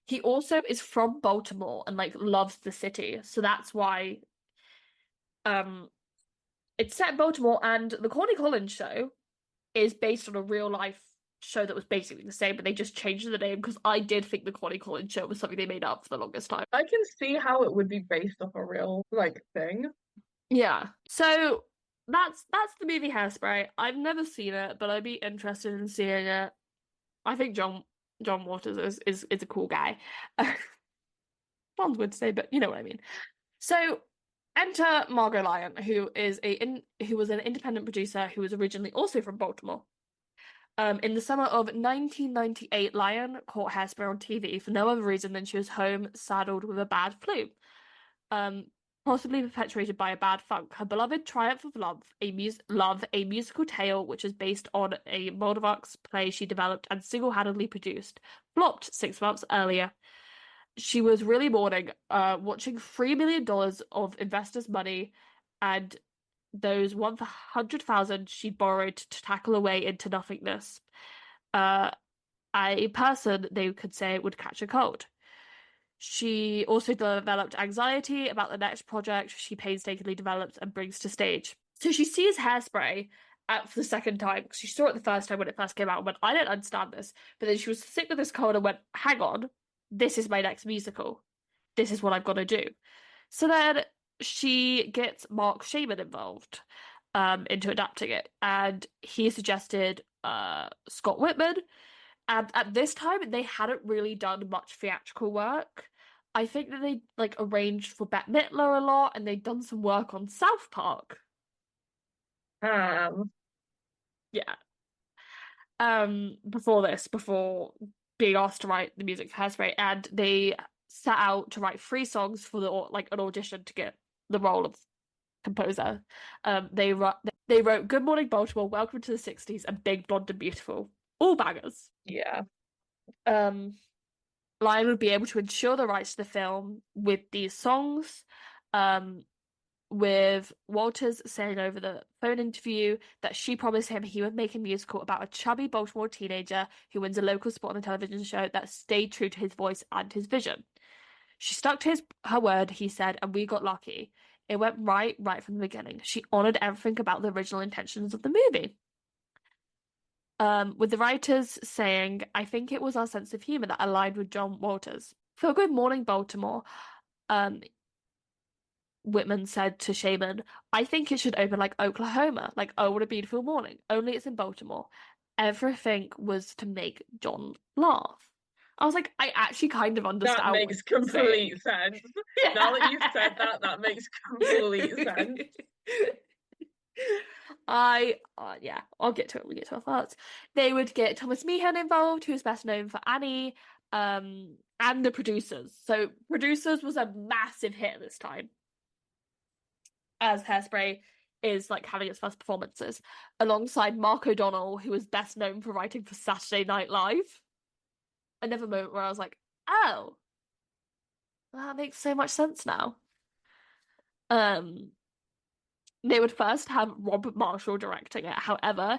He also is from Baltimore and like loves the city, so that's why it's set in Baltimore, and the Corny Collins show is based on a real life show that was basically the same, but they just changed the name because I did think the Corny Collins show was something they made up for the longest time. I can see how it would be based off a real like thing. Yeah. So that's the movie Hairspray. I've never seen it, but I'd be interested in seeing it. I think John Waters is a cool guy. Sounds weird to say, but you know what I mean. So enter Margot Lyon, who was an independent producer who was originally also from Baltimore. In the summer of 1998, Lyon caught Hairspray on TV for no other reason than she was home saddled with a bad flu, possibly perpetuated by a bad funk. Her beloved Triumph of Love, a musical tale which is based on a Moldavux play she developed and single-handedly produced, flopped 6 months earlier. She was really mourning, watching $3 million of investors' money and those 100,000 she borrowed to tackle away into nothingness. A person, they could say, would catch a cold. She also developed anxiety about the next project she painstakingly develops and brings to stage. So she sees Hairspray for the second time, because she saw it the first time when it first came out and went, I don't understand this. But then she was sick with this cold and went, hang on, this is my next musical. This is what I've got to do. So then she gets Mark Shaman involved into adapting it, and he suggested Scott Whitman. And at this time, they hadn't really done much theatrical work. I think that they like arranged for Bette Midler a lot, and they'd done some work on South Park. Um, Yeah. Before being asked to write the music for Hairspray, and they set out to write 3 songs for the like an audition to get the role of composer. They wrote Good Morning Baltimore, Welcome to the 60s, and Big Blonde and Beautiful. All bangers. yeah. Lyon would be able to ensure the rights to the film with these songs. With Walters saying over the phone interview that she promised him he would make a musical about a chubby Baltimore teenager who wins a local spot on a television show that stayed true to his voice and his vision. She stuck to her word, he said, and we got lucky. It went right from the beginning. She honored everything about the original intentions of the movie. With the writers saying, I think it was our sense of humor that aligned with John Walters. For Good Morning Baltimore, Whitman said to Shaman, I think it should open like Oklahoma, like Oh What a Beautiful Morning, only it's in Baltimore. Everything was to make John laugh. I was like, I actually kind of understand. That makes complete sense. Yeah. Now that you've said that, that makes complete sense. Yeah, I'll get to it when we get to our thoughts. They would get Thomas Meehan involved, who's best known for Annie, and the producers. So Producers was a massive hit at this time, as Hairspray is like having its first performances, alongside Mark O'Donnell, who is best known for writing for Saturday Night Live. Another moment where I was like, oh, that makes so much sense now. They would first have Rob Marshall directing it. However,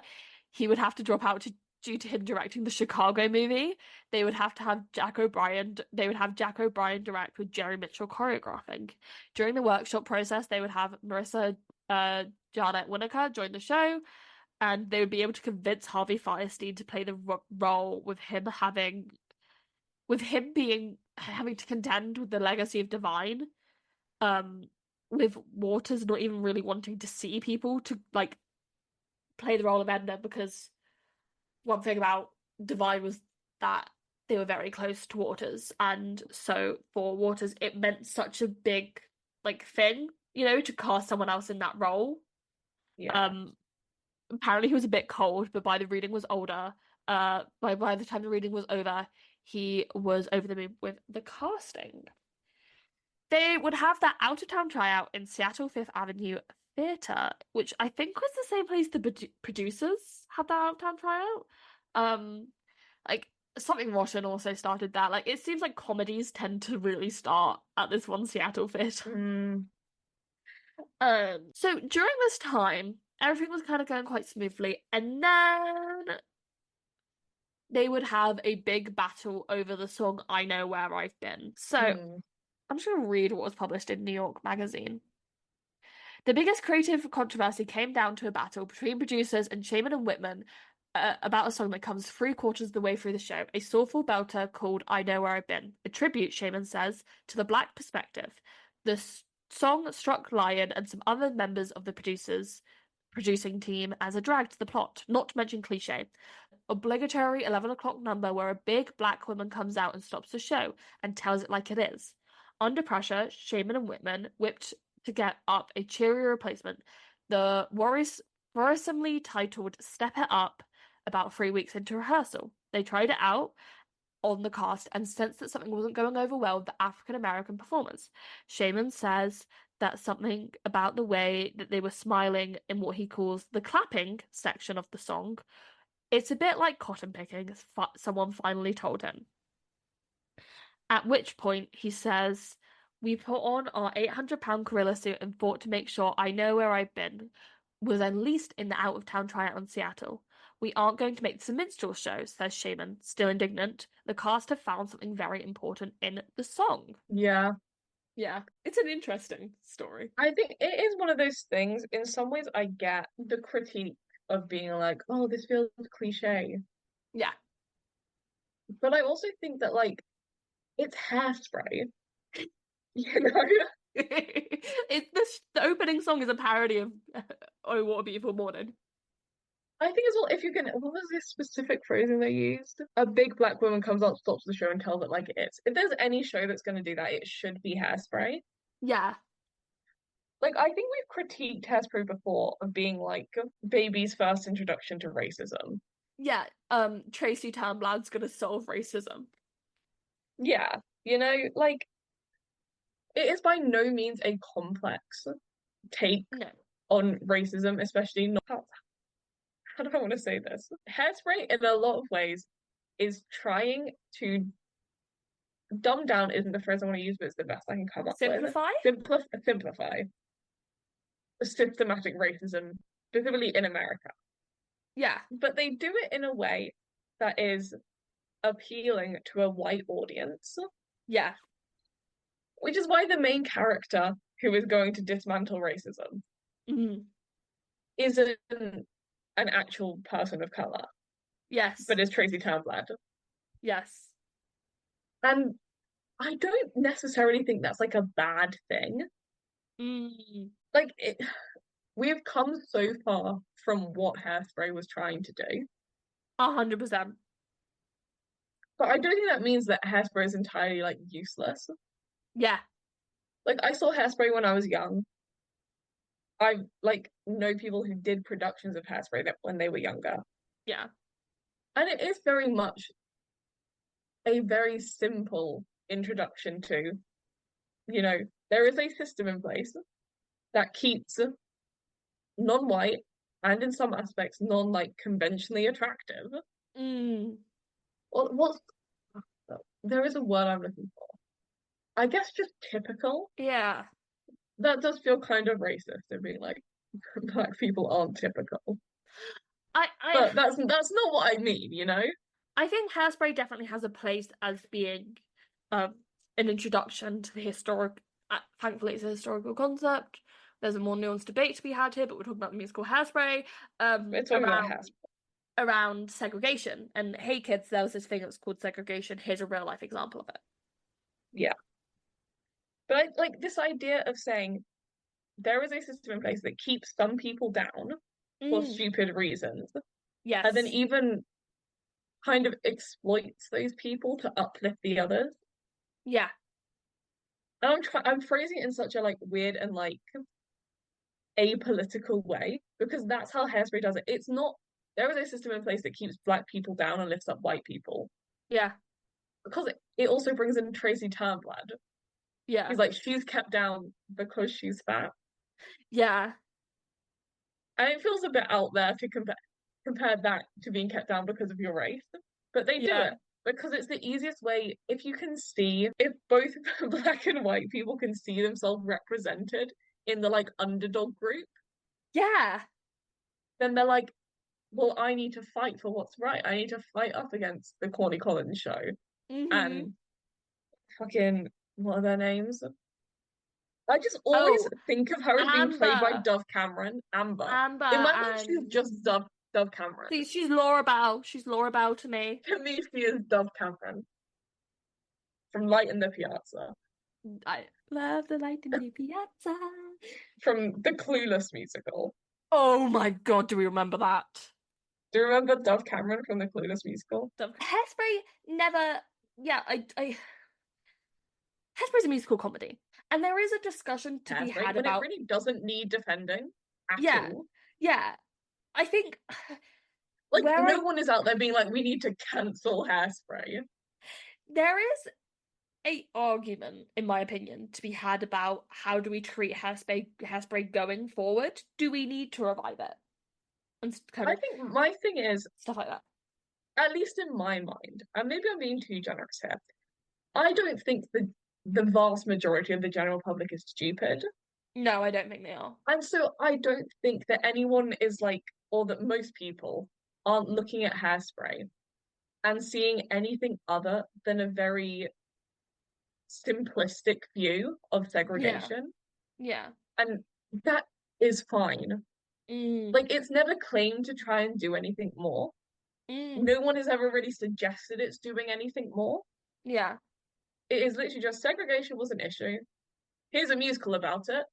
he would have to drop out due to him directing the Chicago movie, they would have to have Jack O'Brien. They would have Jack O'Brien direct with Jerry Mitchell choreographing. During the workshop process, they would have Marissa Janet Winokur join the show, and they would be able to convince Harvey Fierstein to play the role with him being having to contend with the legacy of Divine, um, with Waters not even really wanting to see people to like play the role of Edna, because one thing about Divine was that they were very close to Waters, and so for Waters it meant such a big like thing, to cast someone else in that role. Yeah. Apparently he was a bit cold, but by the reading was older. By the time the reading was over, he was over the moon with the casting. They would have that out of town tryout in Seattle Fifth Avenue Theatre, which I think was the same place the producers had that out of town tryout. Um, like something rotten also started that. Like it seems like comedies tend to really start at this one Seattle Theatre. Mm, So during this time, everything was kind of going quite smoothly, and then they would have a big battle over the song I Know Where I've Been. So mm. I'm just going to read what was published in New York Magazine. The biggest creative controversy came down to a battle between producers and Shaman and Whitman about a song that comes 3/4 of the way through the show, a soulful belter called I Know Where I've Been, a tribute, Shaman says, to the Black perspective. The song struck Lyon and some other members of the producing team as a drag to the plot, not to mention cliche. Obligatory 11 o'clock number where a big black woman comes out and stops the show and tells it like it is. Under pressure, Shaman and Whitman whipped to get up a cheerier replacement. The worrisomely titled Step It Up about 3 weeks into rehearsal. They tried it out on the cast and sensed that something wasn't going over well with the African American performers. Shaman says that something about the way that they were smiling in what he calls the clapping section of the song, it's a bit like cotton picking, someone finally told him. At which point he says, we put on our 800-pound gorilla suit and fought to make sure I Know Where I've Been was unleashed in the out-of-town tryout in Seattle. We aren't going to make this a minstrel show, says Shaman, still indignant. The cast have found something very important in the song. Yeah. Yeah, it's an interesting story. I think it is one of those things. In some ways, I get the critique of being like, oh, this feels cliche. Yeah. But I also think that, like, it's Hairspray, you know? The opening song is a parody of Oh What a Beautiful Morning. I think as well, if you can, what was this specific phrasing they used? A big black woman comes out, stops the show, and tells it like it is. If there's any show that's going to do that, it should be Hairspray. Yeah. Like, I think we've critiqued Hairspray before of being like baby's first introduction to racism. Yeah. Tracy Turnblad's gonna solve racism. Yeah, you know, like, it is by no means a complex take No. on racism, especially not. How do I want to say this? Hairspray, in a lot of ways, is trying to dumb down isn't the phrase I want to use, but it's the best I can come up with. Simplify? Simplify systematic racism, specifically in America. Yeah. But they do it in a way that is appealing to a white audience. Yeah. Which is why the main character who is going to dismantle racism isn't an actual person of color. Yes. But is Tracy Turnblad. Yes. And I don't necessarily think that's like a bad thing. Like we've come so far from what Hairspray was trying to do. 100%. But I don't think that means that Hairspray is entirely like useless. Yeah. Like I saw Hairspray when I was young. I like know people who did productions of Hairspray that when they were younger. Yeah. And it is very much a very simple introduction to, there is a system in place that keeps non-white and in some aspects non-like conventionally attractive. What's there is a word I'm looking for. I guess just typical. Yeah. That does feel kind of racist to be like black people aren't typical. I But that's not what I mean, you know? I think Hairspray definitely has a place as being um an introduction to the historic. Thankfully, it's a historical concept. There's a more nuanced debate to be had here, but we're talking about the musical Hairspray, We're talking about around Hairspray. segregation. And hey, kids, there was this thing that's called segregation. Here's a real life example of it. Yeah. But like this idea of saying there is a system in place that keeps some people down for Mm, stupid reasons, and then yes. even kind of exploits those people to uplift the others. Yeah. And I'm phrasing it in such a like weird and like apolitical way because that's how Hairspray does it. It's not there is a system in place that keeps black people down and lifts up white people. Yeah. Because it also brings in Tracy Turnblad. Yeah. He's like, she's kept down because she's fat. Yeah. And it feels a bit out there to compare that to being kept down because of your race. But they do Yeah. it because it's the easiest way. If you can see, if both black and white people can see themselves represented in the like underdog group, Yeah. then they're like, well, I need to fight for what's right. I need to fight up against the Corny Collins show Mm-hmm. and fucking what are their names? I just always Oh, think of her as being played by Amber. Dove Cameron, Amber. Amber In my mind, she's and just Dove Cameron. see, she's Laura Bow. She's Laura Bow to me. To me, she is Dove Cameron from Light in the Piazza, I love the light in the piazza. from the Clueless musical. Oh my God, do we remember that? Do you remember Dove Cameron from the Clueless musical? Hairspray never, yeah, Hairspray's a musical comedy, and there is a discussion to be Hairspray, had when it about, really doesn't need defending at yeah, all. yeah. I think Like, where no I one is out there being like, we need to cancel Hairspray. there is a argument, in my opinion, to be had about how do we treat Hairspray going forward? Do we need to revive it and kind I of think my thing is, stuff like that? at least in my mind, and maybe I'm being too generous here, I don't think the vast majority of the general public is stupid. No, I don't think they are. And so I don't think that anyone is like, or that most people aren't looking at Hairspray and seeing anything other than a very simplistic view of Yeah, segregation. yeah. And that is fine. Mm, Like, it's never claimed to try and do anything more. mm, No one has ever really suggested it's doing anything more. yeah. It is literally just segregation was an issue. Here's a musical about it.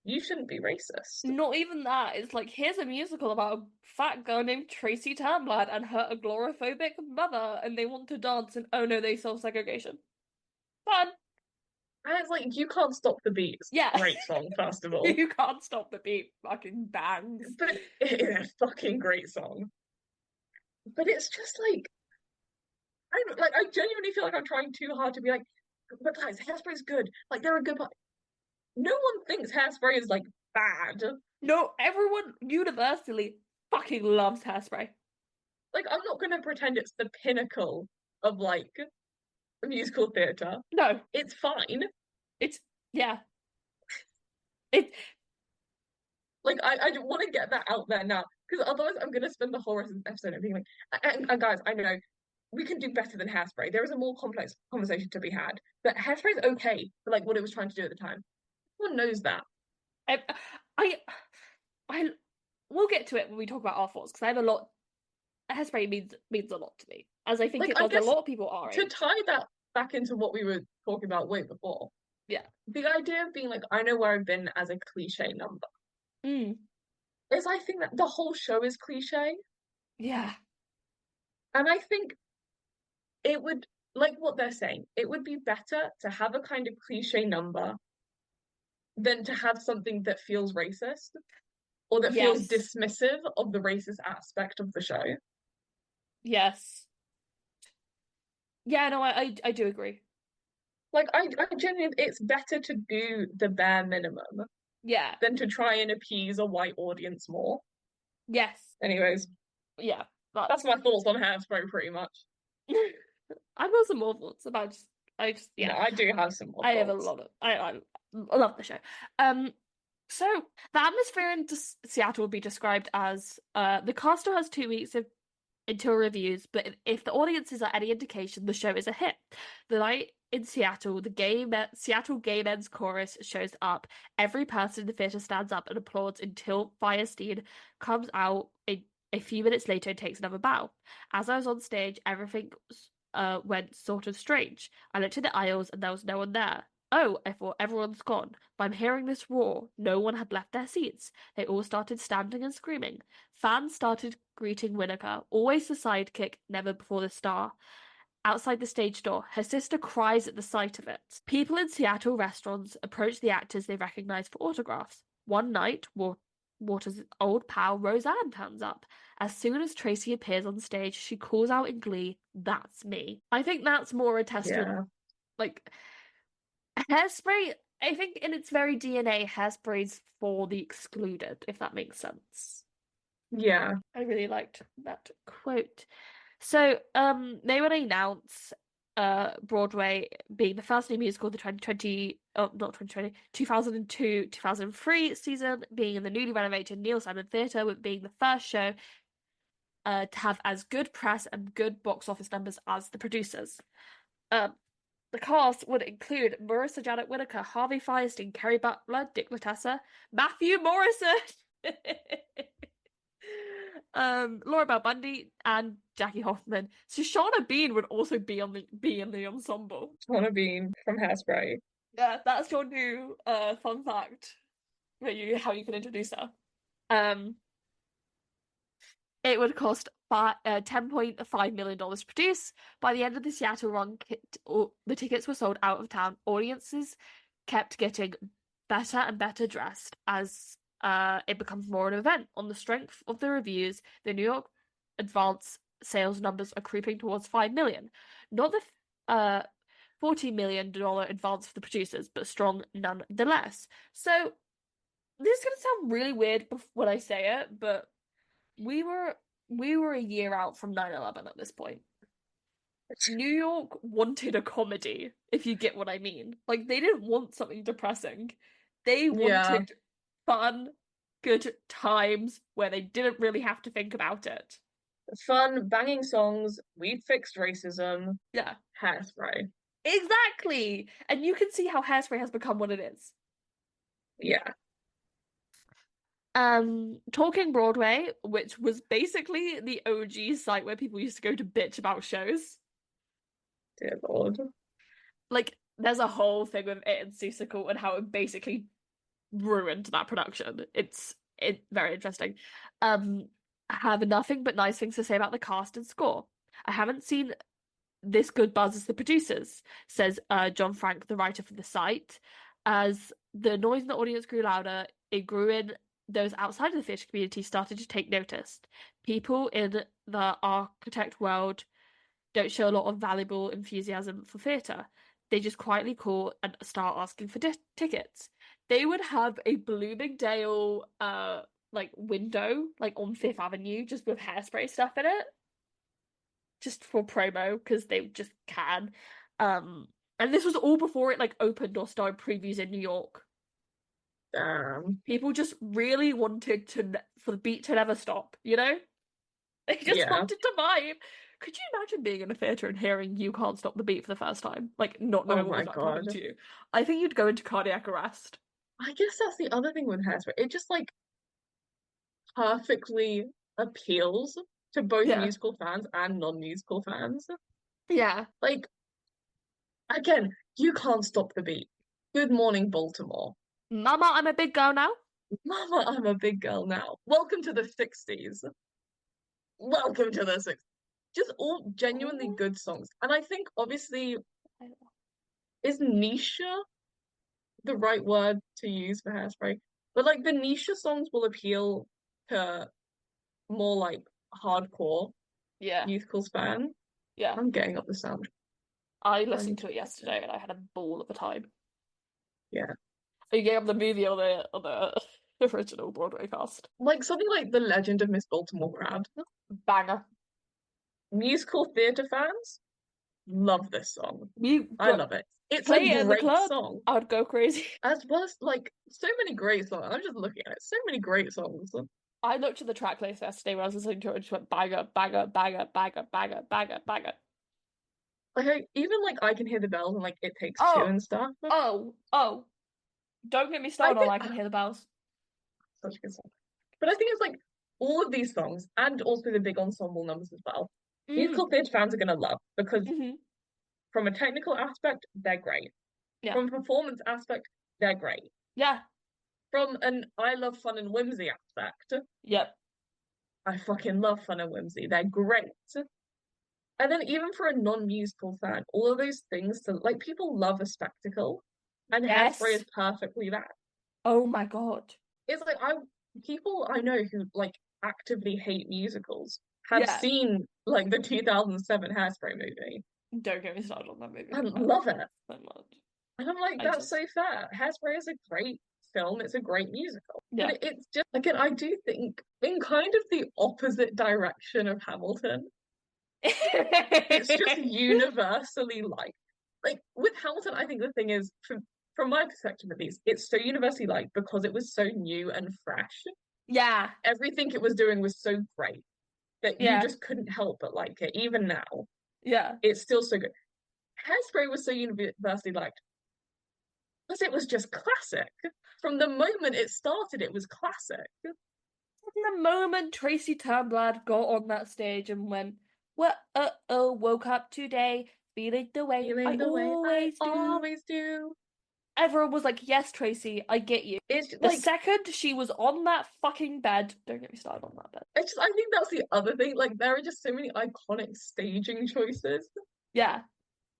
You shouldn't be racist. Not even that. It's like here's a musical about a fat girl named Tracy Turnblad and her agoraphobic mother, and they want to dance, and oh no, they solve segregation. Fun. And it's like, you can't stop the beats. Yeah. Great song, first of all. You can't stop the beat. Fucking bangs. But it is a fucking great song. But it's just like, I genuinely feel like I'm trying too hard to be like, but guys, Hairspray's good. Like, they're a good. No one thinks Hairspray is like bad. No, everyone universally fucking loves Hairspray. Like, I'm not gonna pretend it's the pinnacle of like musical theatre. No, It's fine. it's yeah. It Like, I don't want to get that out there now because otherwise I'm gonna spend the whole rest of the episode being like, and guys, I know we can do better than Hairspray. There is a more complex conversation to be had, but Hairspray's okay for like what it was trying to do at the time. Everyone knows that. I I I we'll get to it when we talk about our thoughts because I have a lot. Hairspray means a lot to me, as I think Like, it I does a guess lot of people our to age. tie that back into what we were talking about way before, Yeah. the idea of being like, I know where I've been as a cliche number Mm, is I think that the whole show is cliche. yeah. And I think it would, like what they're saying, it would be better to have a kind of cliche number than to have something that feels racist or that feels Yes. dismissive of the racist aspect of the show. Yes. Yeah, no, I do agree. Like, I genuinely, it's better to do the bare minimum Yeah. than to try and appease a white audience more. Yes. Anyways, Yeah. that's my thoughts on Hairspray pretty much. I've got some more thoughts about No, yeah. I do have some more I have a thoughts. lot of I love the show. Um So the atmosphere in Seattle would be described as the cast still has 2 weeks until reviews, but if the audiences are any indication, the show is a hit. The night in Seattle, Seattle Gay Men's Chorus shows up. Every person in the theater stands up and applauds until Firestein comes out a few minutes later and takes another bow. As I was on stage, everything went sort of strange. I looked in the aisles and there was no one there. Oh, I thought everyone's gone. But I'm hearing this roar. No one had left their seats. They all started standing and screaming. Fans started greeting Winnaker, always the sidekick, never before the star. Outside the stage door, her sister cries at the sight of it. People in Seattle restaurants approach the actors they recognize for autographs. One night, Waters' old pal Roseanne turns up. As soon as Tracy appears on stage, she calls out in glee, "That's me." I think that's more a testament. Yeah. Like, Hairspray, I think in its very DNA, Hairspray's for the excluded, if that makes sense. Yeah. I really liked that quote. So, they would announce Broadway being the first new musical of the 2020, oh, not 2020, 2002, 2003 season, being in the newly renovated Neil Simon Theatre, with being the first show to have as good press and good box office numbers as the producers. The cast would include Marissa Janet Whittaker, Harvey Fierstein, Kerry Butler, Dick Latessa, Matthew Morrison, Laura Bell Bundy, and Jackie Hoffman. So Shauna Bean would also be in the ensemble. Wanna be from Hairspray. Yeah, that's your new fun fact for you how you can introduce her. Um, it would cost $10.5 million to produce. By the end of the Seattle run, the tickets were sold out of town. Audiences kept getting better and better dressed as it becomes more an event. On the strength of the reviews, the New York advance sales numbers are creeping towards 5 million. Not the $40 million advance for the producers, but strong nonetheless. So this is gonna sound really weird when I say it, but we were a year out from 9/11 at this point. New York wanted a comedy, if you get what I mean. Like, they didn't want something depressing. They Yeah. wanted fun, good times where they didn't really have to think about it. Fun, banging songs, we fixed racism, Yeah, Hairspray. exactly. And you can see how Hairspray has become what it is. Yeah. Talking Broadway, which was basically the OG site where people used to go to bitch about shows. Dear Lord. Like, there's a whole thing with it and Seussical and how it basically ruined that production. It's very interesting. I have nothing but nice things to say about the cast and score. I haven't seen this good buzz as the producers, says John Frank, the writer for the site. As the noise in the audience grew louder, it grew in those outside of the theatre community started to take notice. People in the architect world don't show a lot of valuable enthusiasm for theatre. They just quietly call and start asking for tickets. They would have a Bloomingdale like window like on Fifth Avenue just with Hairspray stuff in it, just for promo because they just can. And this was all before it like opened or started previews in New York. Damn. People just really wanted for the beat to never stop, you know? They just Yeah. wanted to vibe. Could you imagine being in a theater and hearing "You Can't Stop the Beat" for the first time? Like, not Oh knowing what my was about to happen God. to you. I think you'd go into cardiac arrest. I guess that's the other thing with Hairspray. It just like perfectly appeals to both Yeah. musical fans and non-musical fans. Yeah. Like, again, you can't stop the beat. Good morning, Baltimore. Mama, I'm a big girl now. Mama, I'm a big girl now. Welcome to the 60s. Welcome to the 60s. Just all genuinely Oh. good songs. And I think obviously is niche the right word to use for Hairspray? But like the niche songs will appeal to more like hardcore Yeah. musicals fan. Yeah. I'm getting up the sound. I I listened need to it to. yesterday and I had a ball of a time. Yeah. Are you getting up the movie or the original Broadway cast? Like something like The Legend of Miss Baltimore Crowd. Banger. Musical theatre fans love this song. We I but love it. It's a Play it in the great club, song. I would go crazy. As well as like so many great songs. I'm just looking at it. So many great songs. I looked at the track list yesterday when I was listening to it and just went banger, banger, banger, banger, banger, banger, banger. Like even like I Can Hear the Bells and like It Takes Two Oh, and stuff. oh. Don't get me I started on think I Can Hear the Bells. such a good song. But I think it's like all of these songs and also the big ensemble numbers as well. Musical Mm. theatre fans are gonna love because Hmm. from a technical aspect, they're great. Yeah. From a performance aspect, they're great. Yeah. From an I love fun and whimsy aspect, Yep. I fucking love fun and whimsy. They're great. And then even for a non-musical fan, all of those things to like people love a spectacle, and Hairspray Yes. is perfectly that. Oh my God. It's like people I know who like actively hate musicals have Yeah. seen like the 2007 Hairspray movie Don't get me started on that movie. and I love love it. it so much. And I'm like, I that's so just, fair. Hairspray is a great film, it's a great musical. But yeah. it's just again, I do think in kind of the opposite direction of Hamilton, it's just universally liked. Like with Hamilton, I think the thing is from my perspective at least, it's so universally liked because it was so new and fresh. Yeah. Everything it was doing was so great that you Yeah. just couldn't help but like it. Even now, Yeah. it's still so good. Hairspray was so universally liked because it was just classic. From the moment it started, it was classic. From the moment Tracy Turnblad got on that stage and went, well, woke up today, feeling the way I Feeling the way I always do. always do. Everyone was like, yes, Tracy, I get you. It's The like second she was on that fucking bed, don't get me started on that bed. I think that's the other thing. Like there are just so many iconic staging choices Yeah,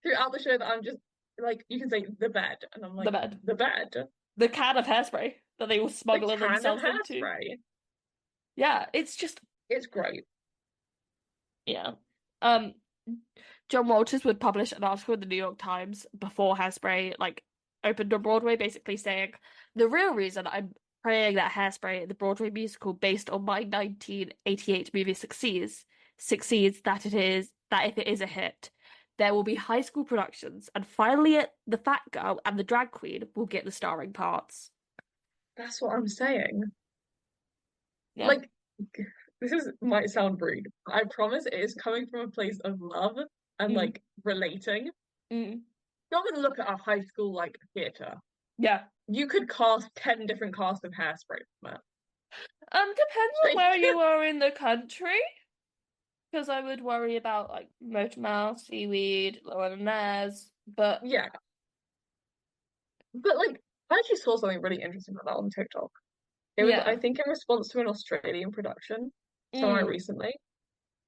throughout the show that I'm just like you can say the bed, and I'm the like bed. the bed, The can of hairspray that they were the smuggling can of themselves into. Hairspray. Yeah, it's just, It's great. yeah. Um, John Walters would publish an article in the New York Times before Hairspray like opened on Broadway, basically saying the real reason I'm praying that Hairspray, the Broadway musical based on my 1988 movie, succeeds that if it is a hit, there will be high school productions, and finally the fat girl and the drag queen will get the starring parts. That's what I'm saying. Yeah. Like might sound rude. I promise it is coming from a place of love and Mm. like relating. Mm. Go and look at a high school like theatre. Yeah. You could cast 10 different casts of Hairspray from it. Depends on Like, where you are in the country. Because I would worry about like Motormouth, Seaweed, Lower Nez, but yeah. But like, I actually saw something really interesting about that on TikTok. It was, I yeah. think, in response to an Australian production somewhere Mm. recently.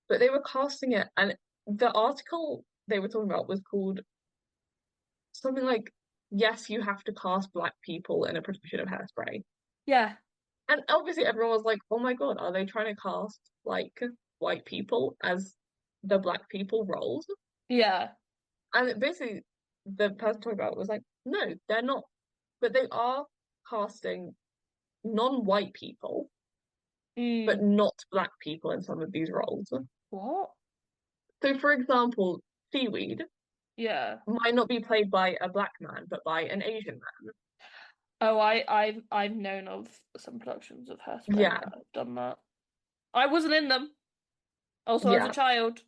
But they were casting it, and the article they were talking about was called something like, "Yes, you have to cast black people in a production of Hairspray." Yeah. And obviously, everyone was like, "Oh my God, are they trying to cast like white people as the black people roles?" Yeah. And basically, the person talking about it was like, "No, they're not, but they are casting non-white people, but Mm. not black people in some of these roles." What? So, for example, Seaweed Yeah. might not be played by a black man, but by an Asian man. Oh, I've known of some productions of Hairspray Yeah, that have done that. I wasn't in them. Also, as a yeah. child.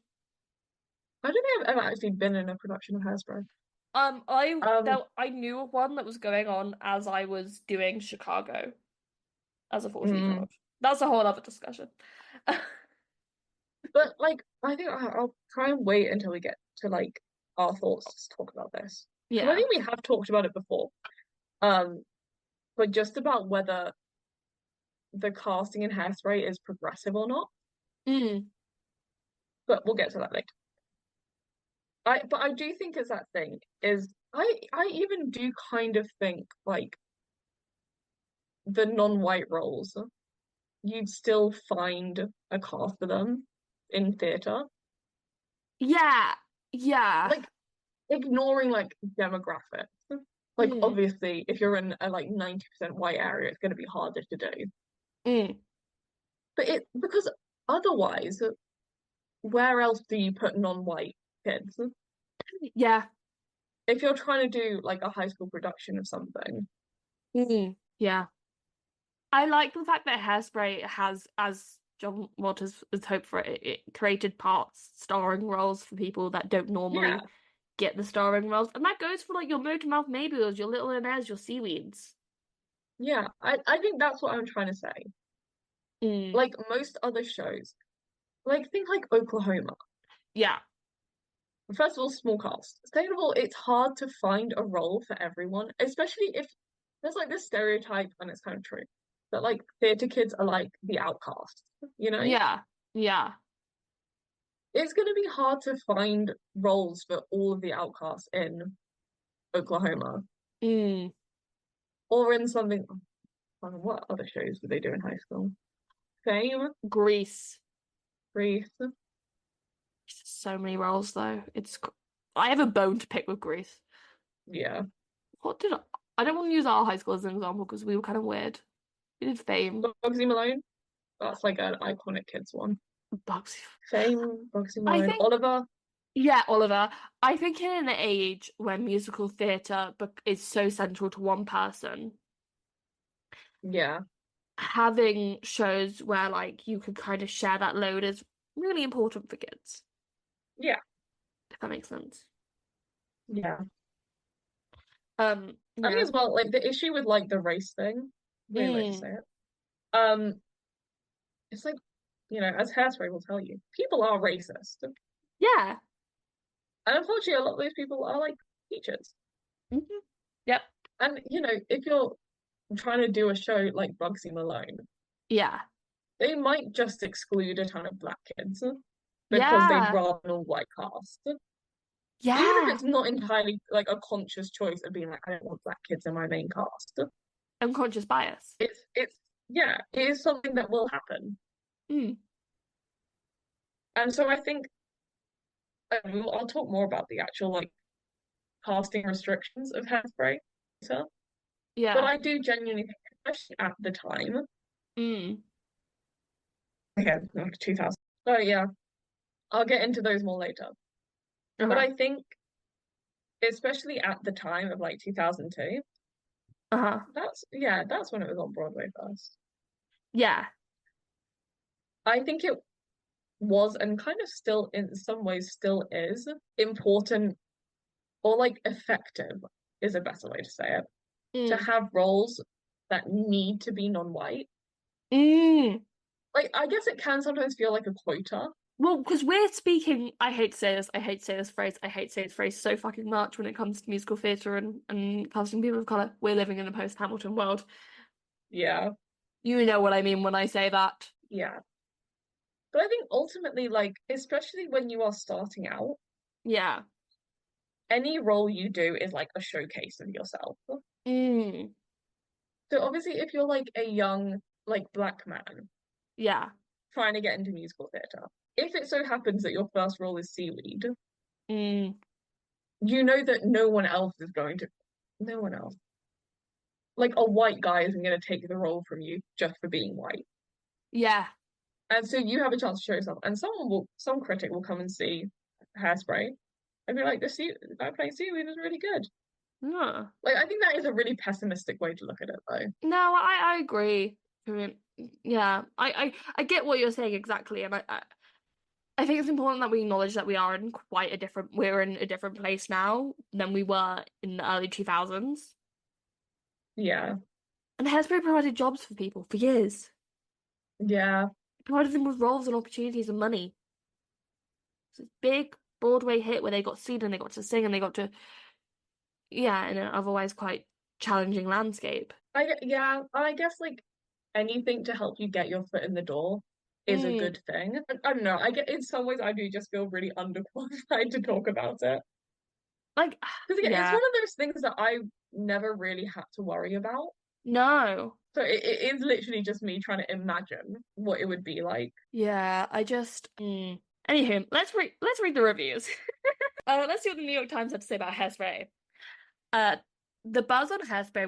I don't think I've ever actually been in a production of Hairspray. Um, I knew of one that was going on as I was doing Chicago as a 14-year-old. mm, That's a whole other discussion. but like, I think I'll try and wait until we get to like our thoughts to talk about this because I Yeah. think we have talked about it before. Um, but just about whether the casting in Hairspray is progressive or not. Mm. But we'll get to that later. But I do think it's that thing is I even do kind of think like the non-white roles, you'd still find a cast for them in theatre. Yeah. Yeah. Like ignoring like demographics. Like Mm. obviously if you're in a like 90% white area, it's gonna be harder to do. Mm. But it because otherwise, where else do you put non-white kids? Yeah. if you're trying to do like a high school production of something. Yeah. I like the fact that Hairspray has, as John Waters has hoped for it created parts starring roles for people that don't Yeah, normally get the starring roles. And that goes for like your Motormouth Maybelles, your Little Inez, your Seaweeds. yeah. I think that's what I'm trying to say. Mm. Like most other shows, like think like Oklahoma. Yeah. First of all, small cast. Second of all, it's hard to find a role for everyone, especially if there's like this stereotype, and it's kind of true, that like theater kids are like the outcasts, you know? Yeah. Yeah. It's going to be hard to find roles for all of the outcasts in Oklahoma Mm. or in something. What other shows did they do in high school? Fame, Grease. Grease. So many roles though. I have a bone to pick with Grease. Yeah. What did I don't want to use our high school as an example because we were kind of weird. We did Fame. Bugsy Malone. That's like an iconic kids one. Bugsy. Fame, Bugsy I Malone. think, Oliver. yeah, Oliver. I think in an age when musical theatre is so central to one person, Yeah. having shows where like you could kind of share that load is really important for kids, Yeah. if that makes sense. Yeah. I think Yeah. as well, like the issue with like the race thing, weird way to Mm. say it. Um, it's like, as Hairspray will tell you, people are racist. Yeah. And unfortunately, a lot of those people are like teachers. Mhm. Yep. And, if you're trying to do a show like Bugsy Malone, Yeah. they might just exclude a ton of black kids because they'd Yeah. rather an all-white cast. Even if Yeah. it's not entirely like a conscious choice of being like, I don't want black kids in my main cast. Unconscious bias. Yeah, it is something that will happen. Mm. And so I think I'll talk more about the actual like casting restrictions of Hairspray later. But Yeah. I do genuinely think, especially at the time, Mm. again, like 2000. Oh yeah, I'll get into those more later. But Okay. I think, especially at the time of like 2002, Uh-huh. that's when it was on Broadway first. Yeah. I think it was and kind of still in some ways still is important or like effective is a better way to say it, to Mm. have roles that need to be non-white. Mm. Like I guess it can sometimes feel like a quota. Well, because we're speaking, I hate to say this, I hate to say this phrase, I hate to say this phrase so fucking much when it comes to musical theatre and casting people of colour. We're living in a post-Hamilton world. Yeah, You know what I mean when I say that. yeah. But I think ultimately, like, especially when you are starting out, Yeah. any role you do is like a showcase of yourself. Mm. So obviously, if you're like a young, like black man Yeah. trying to get into musical theatre, if it so happens that your first role is seaweed, Mm. you know that no one else, like a white guy isn't going to take the role from you just for being white. Yeah. And so you have a chance to show yourself, and some critic will come and see Hairspray and be like, the guy playing seaweed is really good. No. Like, I think that is a really pessimistic way to look at it, though. No, I agree. I mean, yeah. I get what you're saying exactly, and I think it's important that we acknowledge that we're in a different place now than we were in the early 2000s. Yeah, And Hairspray provided jobs for people for years. yeah, It provided them with roles and opportunities and money. It's a big Broadway hit where they got seen and they got to sing and they got to, yeah, in an otherwise quite challenging landscape. I guess like anything to help you get your foot in the door is a Mm, good thing. I don't know. I get in some ways I do just feel really underqualified to talk about it like, because again, it's yeah, one of those things that I never really had to worry about. no. So it is literally just me trying to imagine what it would be like. Yeah, I just, Anywho, let's read the reviews. Let's see what the New York Times had to say about Hairspray. Uh, the buzz on Hairspray,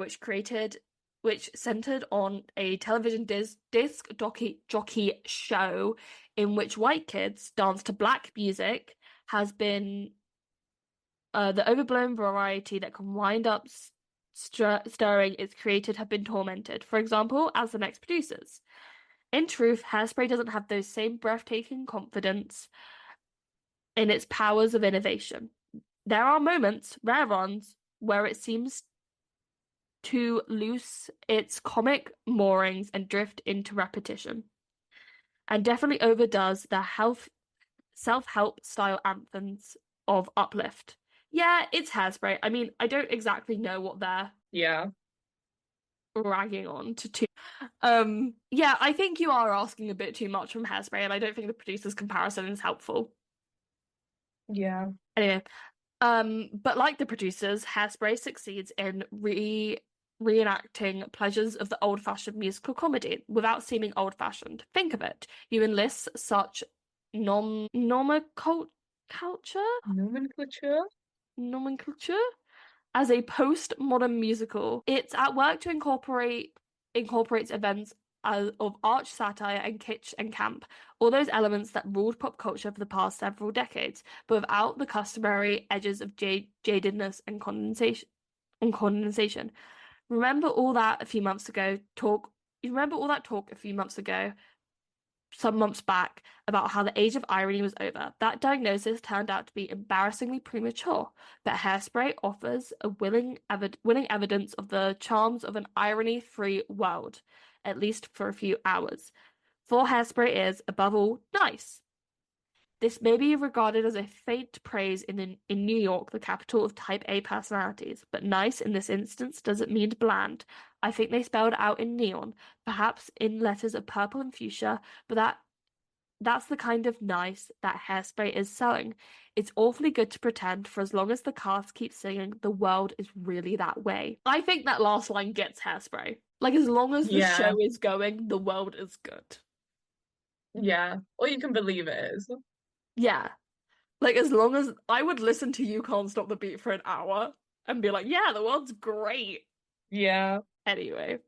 which centered on a television disc jockey show in which white kids dance to black music, has been The overblown variety that can wind up stirring its creators have been tormented, for example, as the next producers. In truth, Hairspray doesn't have those same breathtaking confidence in its powers of innovation. There are moments, rare ones, where it seems to lose its comic moorings and drift into repetition, and definitely overdoes the self-help style anthems of Uplift. Yeah, it's Hairspray. I mean, I don't exactly know what they're Yeah. ragging on to. Yeah, I think you are asking a bit too much from Hairspray, and I don't think the producer's comparison is helpful. Yeah. Anyway, but like the producers, Hairspray succeeds in reenacting pleasures of the old-fashioned musical comedy without seeming old-fashioned. Think of it. You enlist such culture nomenclature as a postmodern musical. It's at work to incorporates events of arch satire and kitsch and camp, all those elements that ruled pop culture for the past several decades, but without the customary edges of jadedness and condensation. Remember all that a few months ago? You remember all that talk a few months ago, some months back, about how the age of irony was over. That diagnosis turned out to be embarrassingly premature, but Hairspray offers a willing evidence of the charms of an irony-free world, at least for a few hours. For Hairspray is, above all, nice. This may be regarded as a faint praise in New York, the capital of type A personalities, but nice in this instance doesn't mean bland. I think they spelled it out in neon, perhaps in letters of purple and fuchsia, but that's the kind of nice that Hairspray is selling. It's awfully good to pretend for as long as the cast keeps singing the world is really that way. I think that last line gets Hairspray. Like, as long as the Yeah. show is going, the world is good. Yeah. Or you can believe it is. Yeah. Like, as long as I would listen to You Can't Stop the Beat for an hour and be like, yeah, the world's great. Yeah. Anyway,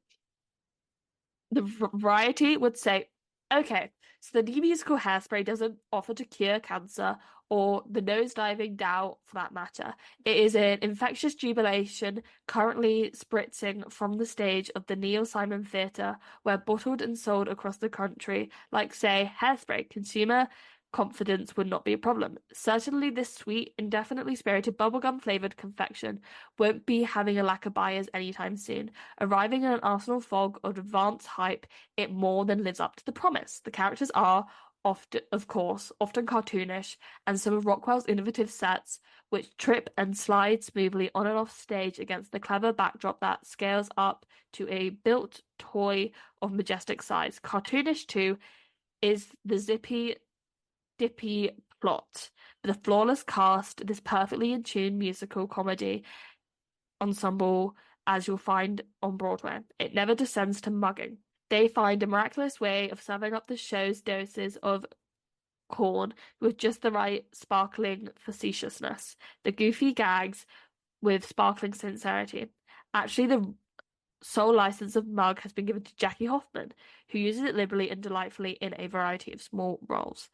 the variety would say, okay, so the new musical Hairspray doesn't offer to cure cancer or the nose-diving Dow for that matter. It is an infectious jubilation currently spritzing from the stage of the Neil Simon Theatre, where bottled and sold across the country, like, say, Hairspray, consumer confidence would not be a problem. Certainly, this sweet, indefinitely spirited bubblegum flavored confection won't be having a lack of buyers anytime soon. Arriving in an arsenal fog of advanced hype, it more than lives up to the promise. The characters are often, of course, often cartoonish, and some of Rockwell's innovative sets, which trip and slide smoothly on and off stage against the clever backdrop that scales up to a built toy of majestic size. Cartoonish, too, is the dippy plot. The flawless cast, this perfectly in tune musical comedy ensemble, as you'll find on Broadway. It never descends to mugging. They find a miraculous way of serving up the show's doses of corn with just the right sparkling facetiousness, the goofy gags with sparkling sincerity. Actually, the sole license of mug has been given to Jackie Hoffman, who uses it liberally and delightfully in a variety of small roles.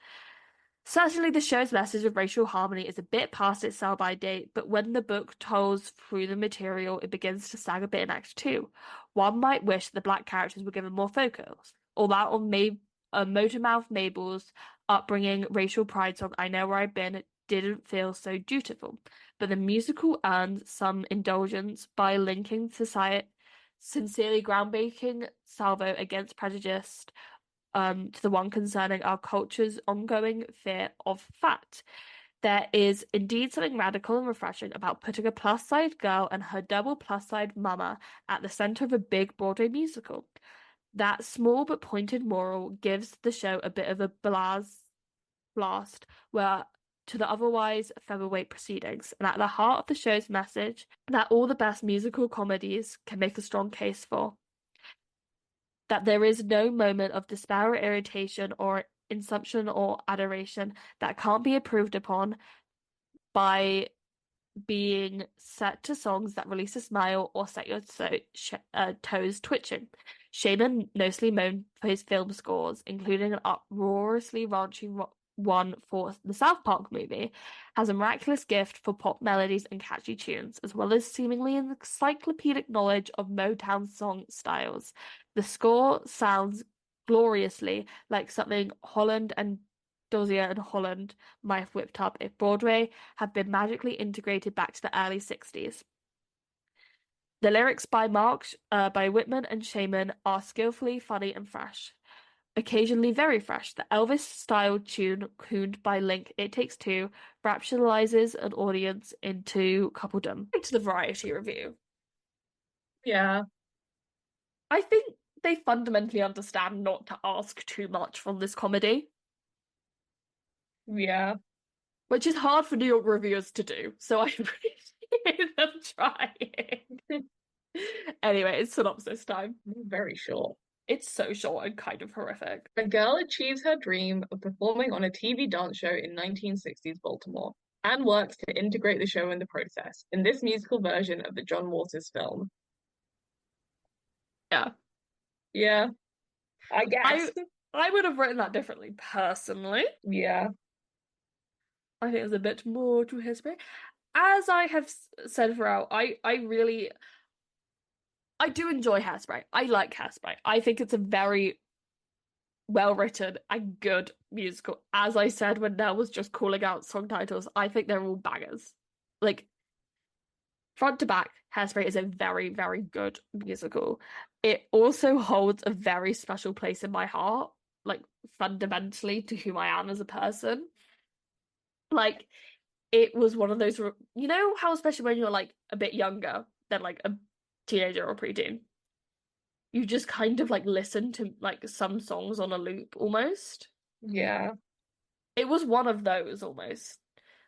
Certainly, the show's message of racial harmony is a bit past its sell-by date, but when the book toils through the material, it begins to sag a bit in Act 2. One might wish the black characters were given more focus, or that on Motormouth Mabel's upbringing racial pride song I Know Where I've Been didn't feel so dutiful. But the musical earns some indulgence by linking sincerely groundbreaking salvo against prejudice to the one concerning our culture's ongoing fear of fat. There is indeed something radical and refreshing about putting a plus-sized girl and her double plus-sized mama at the center of a big Broadway musical. That small but pointed moral gives the show a bit of a blast where to the otherwise featherweight proceedings, and at the heart of the show's message that all the best musical comedies can make a strong case for. That there is no moment of despair or irritation or insumption or adoration that can't be improved upon by being set to songs that release a smile or set your toes twitching. Shaman mostly known for his film scores, including an uproariously raunchy won for the South Park movie, has a miraculous gift for pop melodies and catchy tunes, as well as seemingly an encyclopedic knowledge of Motown song styles. The score sounds gloriously like something Holland and Dozier and Holland might have whipped up if Broadway had been magically integrated back to the early 60s. The lyrics by Whitman and Shaman are skillfully funny and fresh, occasionally very fresh. The Elvis-style tune crooned by Link, It Takes Two, rapturalizes an audience into coupledom. To the variety review. Yeah. I think they fundamentally understand not to ask too much from this comedy, Yeah. which is hard for New York reviewers to do, so I appreciate them trying. Anyway, it's synopsis time. Very short. It's so short and kind of horrific. A girl achieves her dream of performing on a TV dance show in 1960s Baltimore and works to integrate the show in the process in this musical version of the John Waters film. Yeah. Yeah, I guess. I would have written that differently, personally. Yeah. I think there's a bit more to Hairspray. As I have said throughout, I do enjoy Hairspray. I like Hairspray. I think it's a very well written and good musical. As I said when Nell was just calling out song titles, I think they're all bangers. Like, front to back, Hairspray is a very, very good musical. It also holds a very special place in my heart, like fundamentally to who I am as a person. Like, it was one of those, you know how especially when you're like a bit younger than like a teenager or preteen, you just kind of like listen to like some songs on a loop almost. Yeah. It was one of those almost.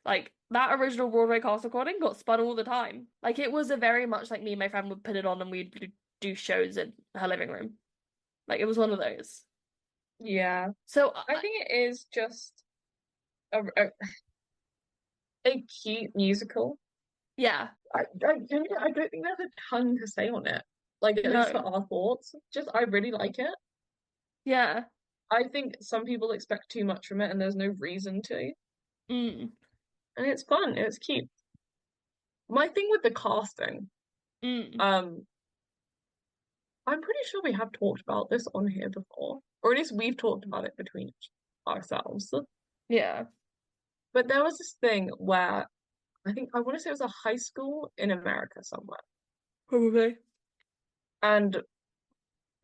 Like that original Broadway cast recording got spun all the time. Like it was a very much like me and my friend would put it on and we'd do shows in her living room. Like it was one of those. Yeah. So I think it is just a cute musical. yeah, don't think there's a ton to say on it. Like at least for no, our thoughts. Just I really like it. yeah, I think some people expect too much from it and there's no reason to. mm, And it's fun, it's cute. My thing with the casting, mm, um, I'm pretty sure we have talked about this on here before, or at least we've talked about it between ourselves. yeah, But there was this thing where I want to say it was a high school in America somewhere, probably, and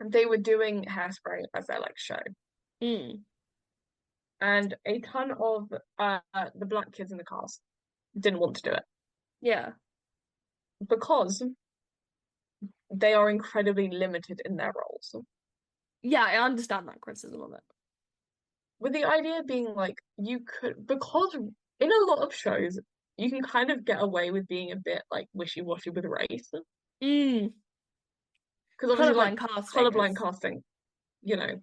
they were doing Hairspray as their like show, mm, and a ton of the black kids in the cast didn't want to do it yeah, because they are incredibly limited in their roles. yeah. I understand that criticism of it. With the idea being like you could, because in a lot of shows you can kind of get away with being a bit like wishy-washy with race Mm, because obviously like colorblind casting colorblind is casting, you know,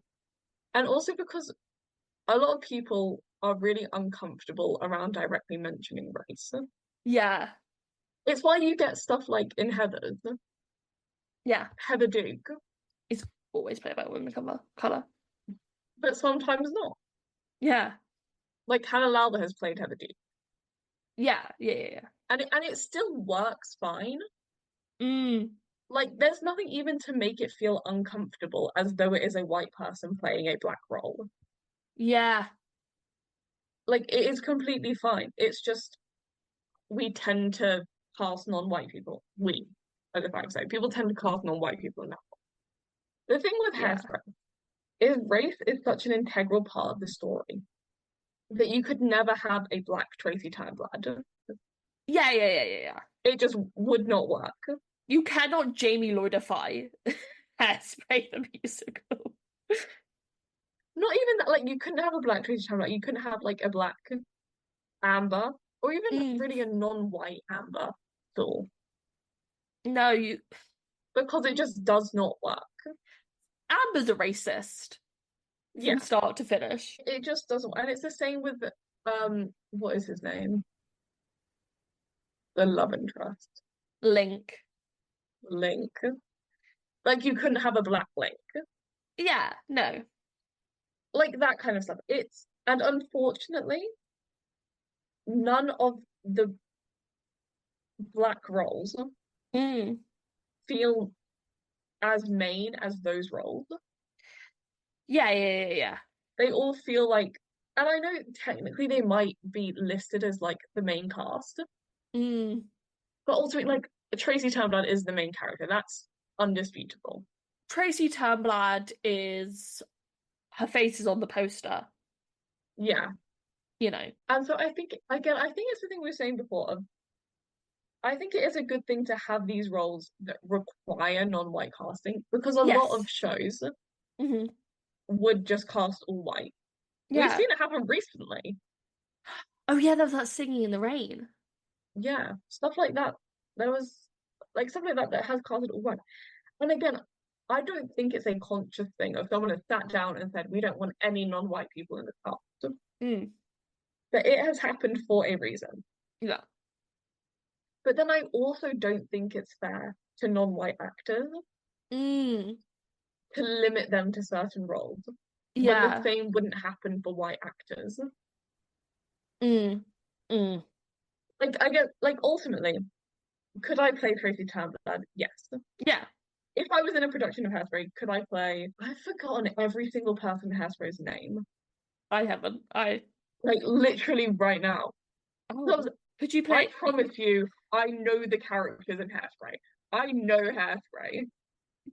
and also because a lot of people are really uncomfortable around directly mentioning race. yeah, It's why you get stuff like in yeah. Heather Duke, It's always played by a woman of color. but sometimes not. Yeah, Like Hannah Lowther has played Heather Duke, yeah, yeah, yeah, yeah. and it still works fine. Mm, Like there's nothing even to make it feel uncomfortable as though it is a white person playing a black role. yeah, Like it is completely fine. It's just we tend to cast non-white people. We, as if I say, people tend to cast non-white people in that. The thing with yeah, Hairspray is race is such an integral part of the story that you could never have a black Tracy Turnblad. yeah, yeah, yeah, yeah, yeah. It just would not work. You cannot Jamie Lloydify Hairspray the musical. Not even that, like you couldn't have a black Tracy Turnblad. You couldn't have like a black Amber or even Mm, really a non-white Amber at all no, you. because it just does not work. Amber's a racist from Yeah, start to finish. it just doesn't. And it's the same with what is his name? The love interest, Link. Link. Like you couldn't have a black Link. Yeah, no. Like that kind of stuff. It's And unfortunately, none of the black roles Mm. feel as made as those roles. Yeah, yeah, yeah, yeah. They all feel like, and I know technically they might be listed as like the main cast, Mm. but ultimately, like Tracy Turnblad is the main character. That's undisputable. Tracy Turnblad is her face is on the poster, Yeah. you know. And so I think again, I think it's the thing we were saying before of I think it is a good thing to have these roles that require non-white casting because a lot Yes. of shows Hmm. would just cast all white. We've Yeah. seen it happen recently. Oh yeah, there was that Singing in the Rain. Yeah, stuff like that. There was like stuff like that that has casted all white. And again, I don't think it's a conscious thing of someone has sat down and said, we don't want any non-white people in the cast. Mm. But it has happened for a reason. Yeah. But then I also don't think it's fair to non-white actors Mm. to limit them to certain roles when the Yeah. same wouldn't happen for white actors. Mm. Mm. Like I guess like ultimately, could I play Tracy Turnblad? Yes. Yeah. If I was in a production of Hairspray, could I play? I've forgotten every single person in Hairspray's name. I haven't. Like literally right now. Oh. Because Could you I play promise you, I know the characters in Hairspray. I know Hairspray.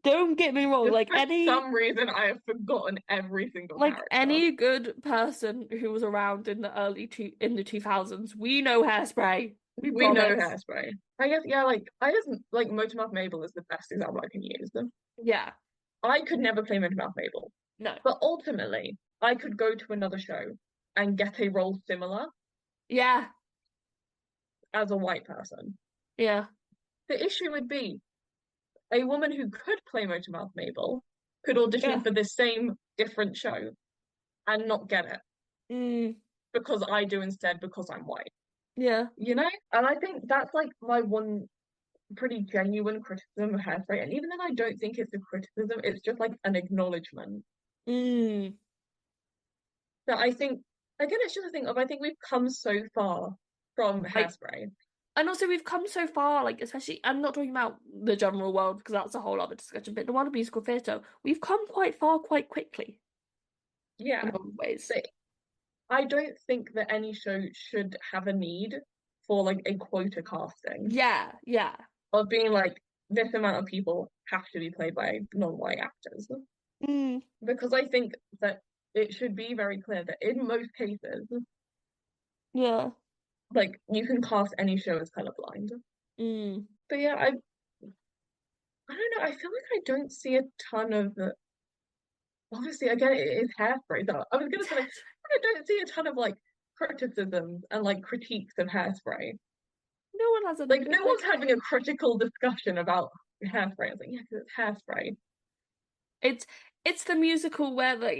don't get me wrong, Just for some reason, I have forgotten every single like character. any good person who was around in the in the 2000s, we know Hairspray. We We know promise. Hairspray. I guess, yeah, like, I just, like, Motormouth Mabel is the best example I can use. Yeah. I could never play Motormouth Mabel, No. but ultimately, I could go to another show and get a role similar Yeah. as a white person. Yeah. The issue would be a woman who could play Motormouth Mabel could audition Yeah. for the same different show and not get it Mm. because I do instead because I'm white. Yeah. You know? And I think that's like my one pretty genuine criticism of Hairspray. And even then, I don't think it's a criticism, it's just like an acknowledgement Mm. that I think, again, it's just a thing of I think we've come so far from Like, Hairspray. and also we've come so far, like especially I'm not talking about the general world because that's a whole other discussion, but the world of musical theatre, we've come quite far quite quickly in a Yeah. lot of ways. But I don't think that any show should have a need for like a quota casting Yeah, yeah. of being like, this amount of people have to be played by non-white actors. Mm. Because I think that it should be very clear that in most cases, Yeah. like you can cast any show as colorblind. Mm. But yeah, I don't know. I feel like I don't see a ton of obviously again it is Hairspray. So I was gonna say like I don't see a ton of like criticisms and like critiques of Hairspray. No one has any Like good no like one's having a critical discussion about Hairspray. It's like, yeah, because it's Hairspray. it's it's the musical where like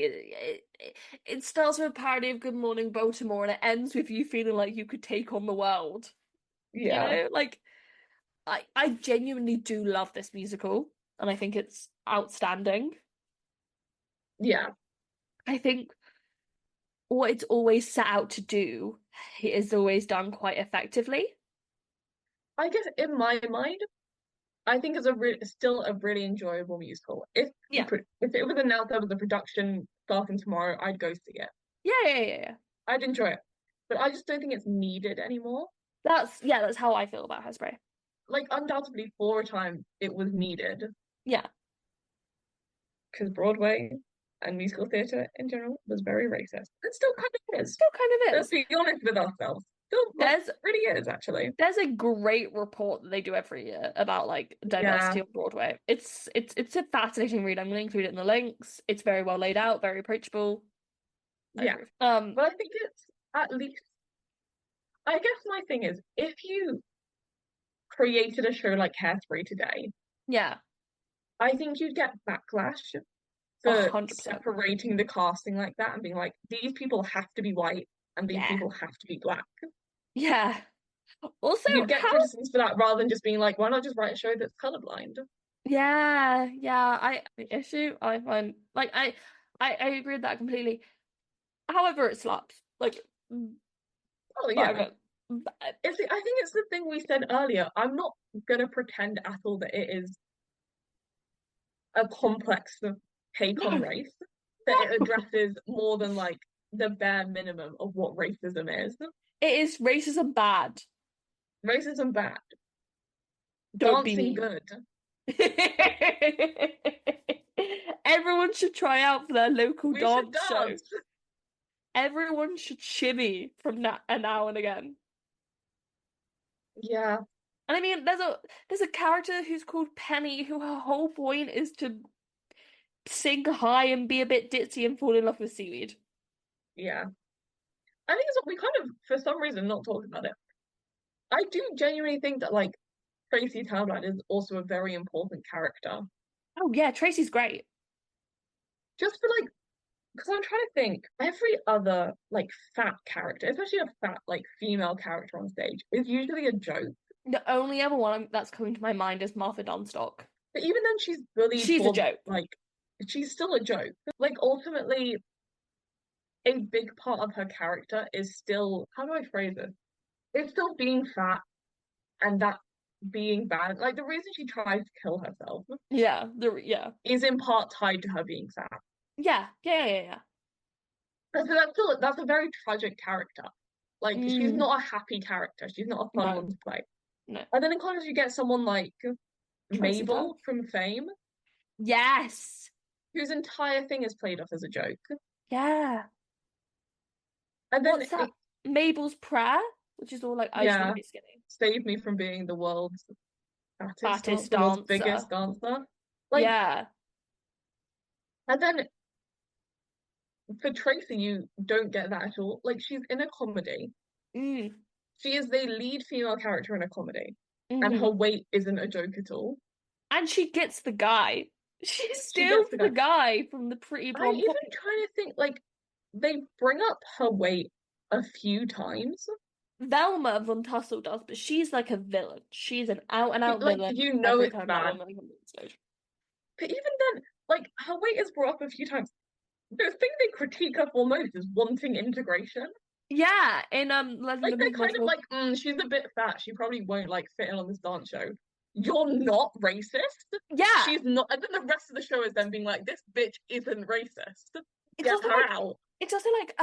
it starts with a parody of Good Morning Baltimore and it ends with you feeling like you could take on the world. You Yeah. know? Like I genuinely do love this musical and I think it's outstanding. Yeah. I think what it's always set out to do is always done quite effectively. I guess in my mind, I think it's still a really enjoyable musical. Yeah. If it was announced there was a production starting tomorrow, I'd go see it. Yeah, yeah, yeah, yeah. I'd enjoy it. But I just don't think it's needed anymore. That's how I feel about Hairspray. Like undoubtedly for a time it was needed Yeah. because Broadway and musical theatre in general was very racist. It still kind of is. Still kind of Let's is. be honest with ourselves. Still like There's really is actually. there's a great report that they do every year about like Yeah. diversity on Broadway. It's a fascinating read. I'm gonna include it in the links. It's very well laid out, very approachable. I Yeah. agree. But I think it's at least I guess my thing is if you created a show like Hairspray today, Yeah, I think you'd get backlash a for 100%. separating the casting like that and being like, these people have to be white and these Yeah. people have to be black. Yeah. Also, You'd get how criticisms for that rather than just being like, why not just write a show that's colorblind? yeah, I the issue I find like I agree with that completely. However, it slaps. Like, Oh yeah. but, but I think it's the thing we said earlier. I'm not gonna pretend at all that it is a complex take on no, race, that it addresses more than like the bare minimum of what racism is. it is racism bad. Racism bad, Don't be dancing mean. good. Everyone should try out for their local We should dance show. dance. Everyone should shimmy from now and again. Yeah, And I mean, there's a character who's called Penny, who her whole point is to sing high and be a bit ditzy and fall in love with seaweed. yeah. I think it's what we kind of, for some reason, not talked about it. I do genuinely think that like Tracy Townend is also a very important character. Oh yeah, Tracy's great. Just for like, because I'm trying to think, every other like fat character, especially a fat like female character on stage, is usually a joke. The only other one that's coming to my mind is Martha Dunstock. But even then, she's bullied She's a for joke. like, she's still a joke. Like ultimately, a big part of her character is still, how do I phrase it? It's still being fat and that being bad. Like the reason she tries to kill herself Yeah. is in part tied to her being fat. Yeah. So that's a very tragic character. Like she's Mm, not a happy character. She's not a fun no, one to play. no. And then in contrast, you get someone like Tracy Town. Mabel from Fame, Yes. whose entire thing is played off as a joke. Yeah. And then What's that? Mabel's Prayer, which is all like, I just want yeah, to be skinny. save me from being Fattest the world's dancer. biggest dancer. Like, Yeah. and then for Tracy, you don't get that at all. Like, she's in a comedy. Mm. She is the lead female character in a comedy, and her Hmm. weight isn't a joke at all. And she gets the guy. She She gets steals the the guy. guy from the pretty I blonde even pop. trying to think, like, they bring up her weight a few times. Velma von Tussle does, but she's like a villain. She's an out and out Like, villain you know every it's time that bad. woman comes on stage. But even then, like, her weight is brought up a few times. The thing they critique her for most is wanting integration. Yeah, in Legend Like of they're Mrs. kind of Wonderful. like, she's a bit fat. She probably won't like fit in on this dance show. You're not racist. Yeah, She's not. And then the rest of the show is them being like, this bitch isn't racist. it's Get also her like out. it's also like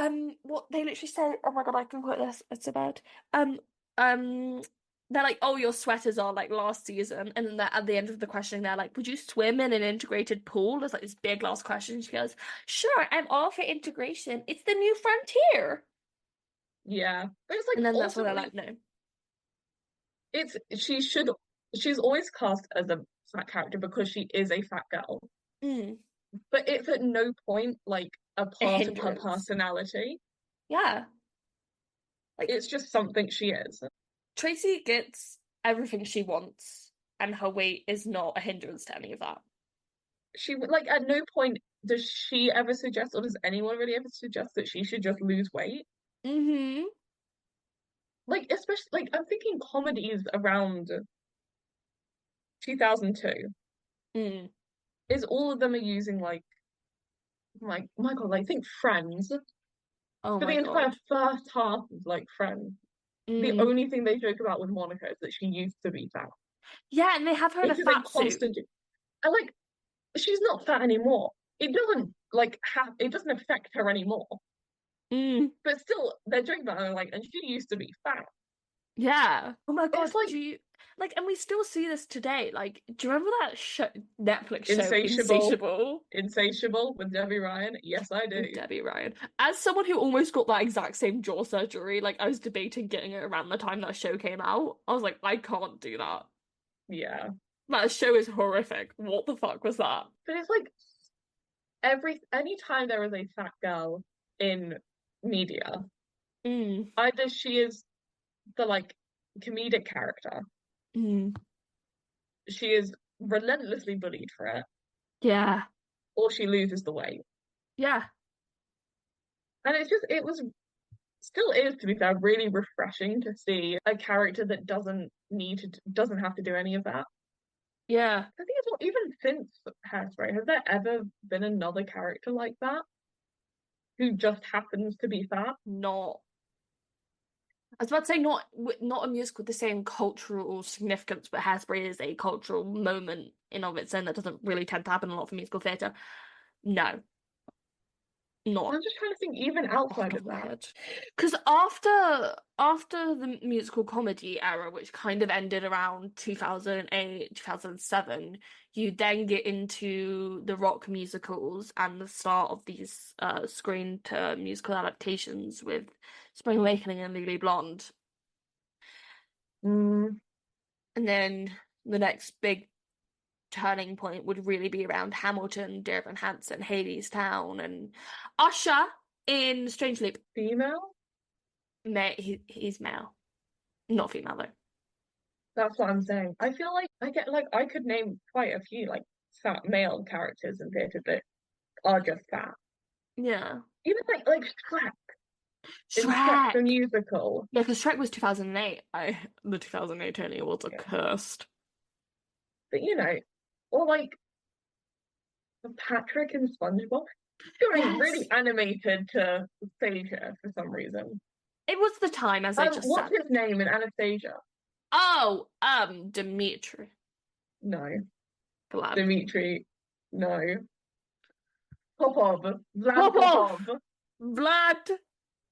what they literally say. Oh my God, I can quote this. It's so bad. Um, they're like, oh, your sweaters are like last season, and then at the end of the questioning, they're like, would you swim in an integrated pool? There's like this big last question. She goes, sure, I'm all for integration. It's the new frontier. Yeah, but it's like And then that's when they're ultimately, like, no. it's she should. She's always cast as a fat character because she is a fat girl. Mm, But it's at no point like a a part of her hindrance. personality. Yeah. Like It's just something she is. Tracy gets everything she wants, and her weight is not a hindrance to any of that. She like at no point does she ever suggest, or does anyone really ever suggest that she should just lose weight? Mm-hmm. Like especially like I'm thinking comedies around 2002 Mm. is all of them are using like my God, like think Friends Oh for the my entire God. first half of like Friends. The Mm. only thing they joke about with Monica is that she used to be fat, Yeah, and they have her in a which is a fat suit. constant. And like she's not fat anymore. It doesn't like have it doesn't affect her anymore. Mm. But still, they're joking about her like, and she used to be fat. Yeah. Oh my It's God. like Do you like? And we still see this today. Like, do you remember that show, Netflix show, insatiable, Insatiable, insatiable with Debbie Ryan. Yes, I do. with Debbie Ryan? As someone who almost got that exact same jaw surgery, like I was debating getting it around the time that show came out. I was like, I can't do that. Yeah. That show is horrific. What the fuck was that? But it's like anytime there is a fat girl in media, Mm. either she is the like comedic character, Mm. she is relentlessly bullied for it, Yeah. or she loses the weight. Yeah. And it was still is to be fair, really refreshing to see a character that doesn't have to do any of that. Yeah. I think it's not even since Hairspray, has there ever been another character like that who just happens to be fat. Not. I was about to say not a musical with the same cultural significance, but Hairspray is a cultural moment in of its own that doesn't really tend to happen a lot for musical theatre. No, not I'm just trying to think even off the outside top of of my that. head. Because after the musical comedy era, which kind of ended around 2008, 2007, you then get into the rock musicals and the start of these screen to musical adaptations with Spring Awakening and Legally Blonde. Mm, And then the next big turning point would really be around Hamilton, Dear Evan Hansen, Hadestown, and Usher in Strange Loop. female? He's male, not female though. That's what I'm saying. I feel like I could name quite a few like fat male characters in theatre that are just fat. Yeah. Even like Shrek in Shrek the Shrek. musical. Yeah, because Shrek was 2008. The 2008 Tony Awards are Yeah. cursed. But or like Patrick in SpongeBob. Going Yes. really animated to Anastasia for some reason. It was the time, as I just What's said. his name in Anastasia? Oh, Dimitri. No. Glad. Dimitri. No. Popov. Vlad Popov! Popov. Vlad!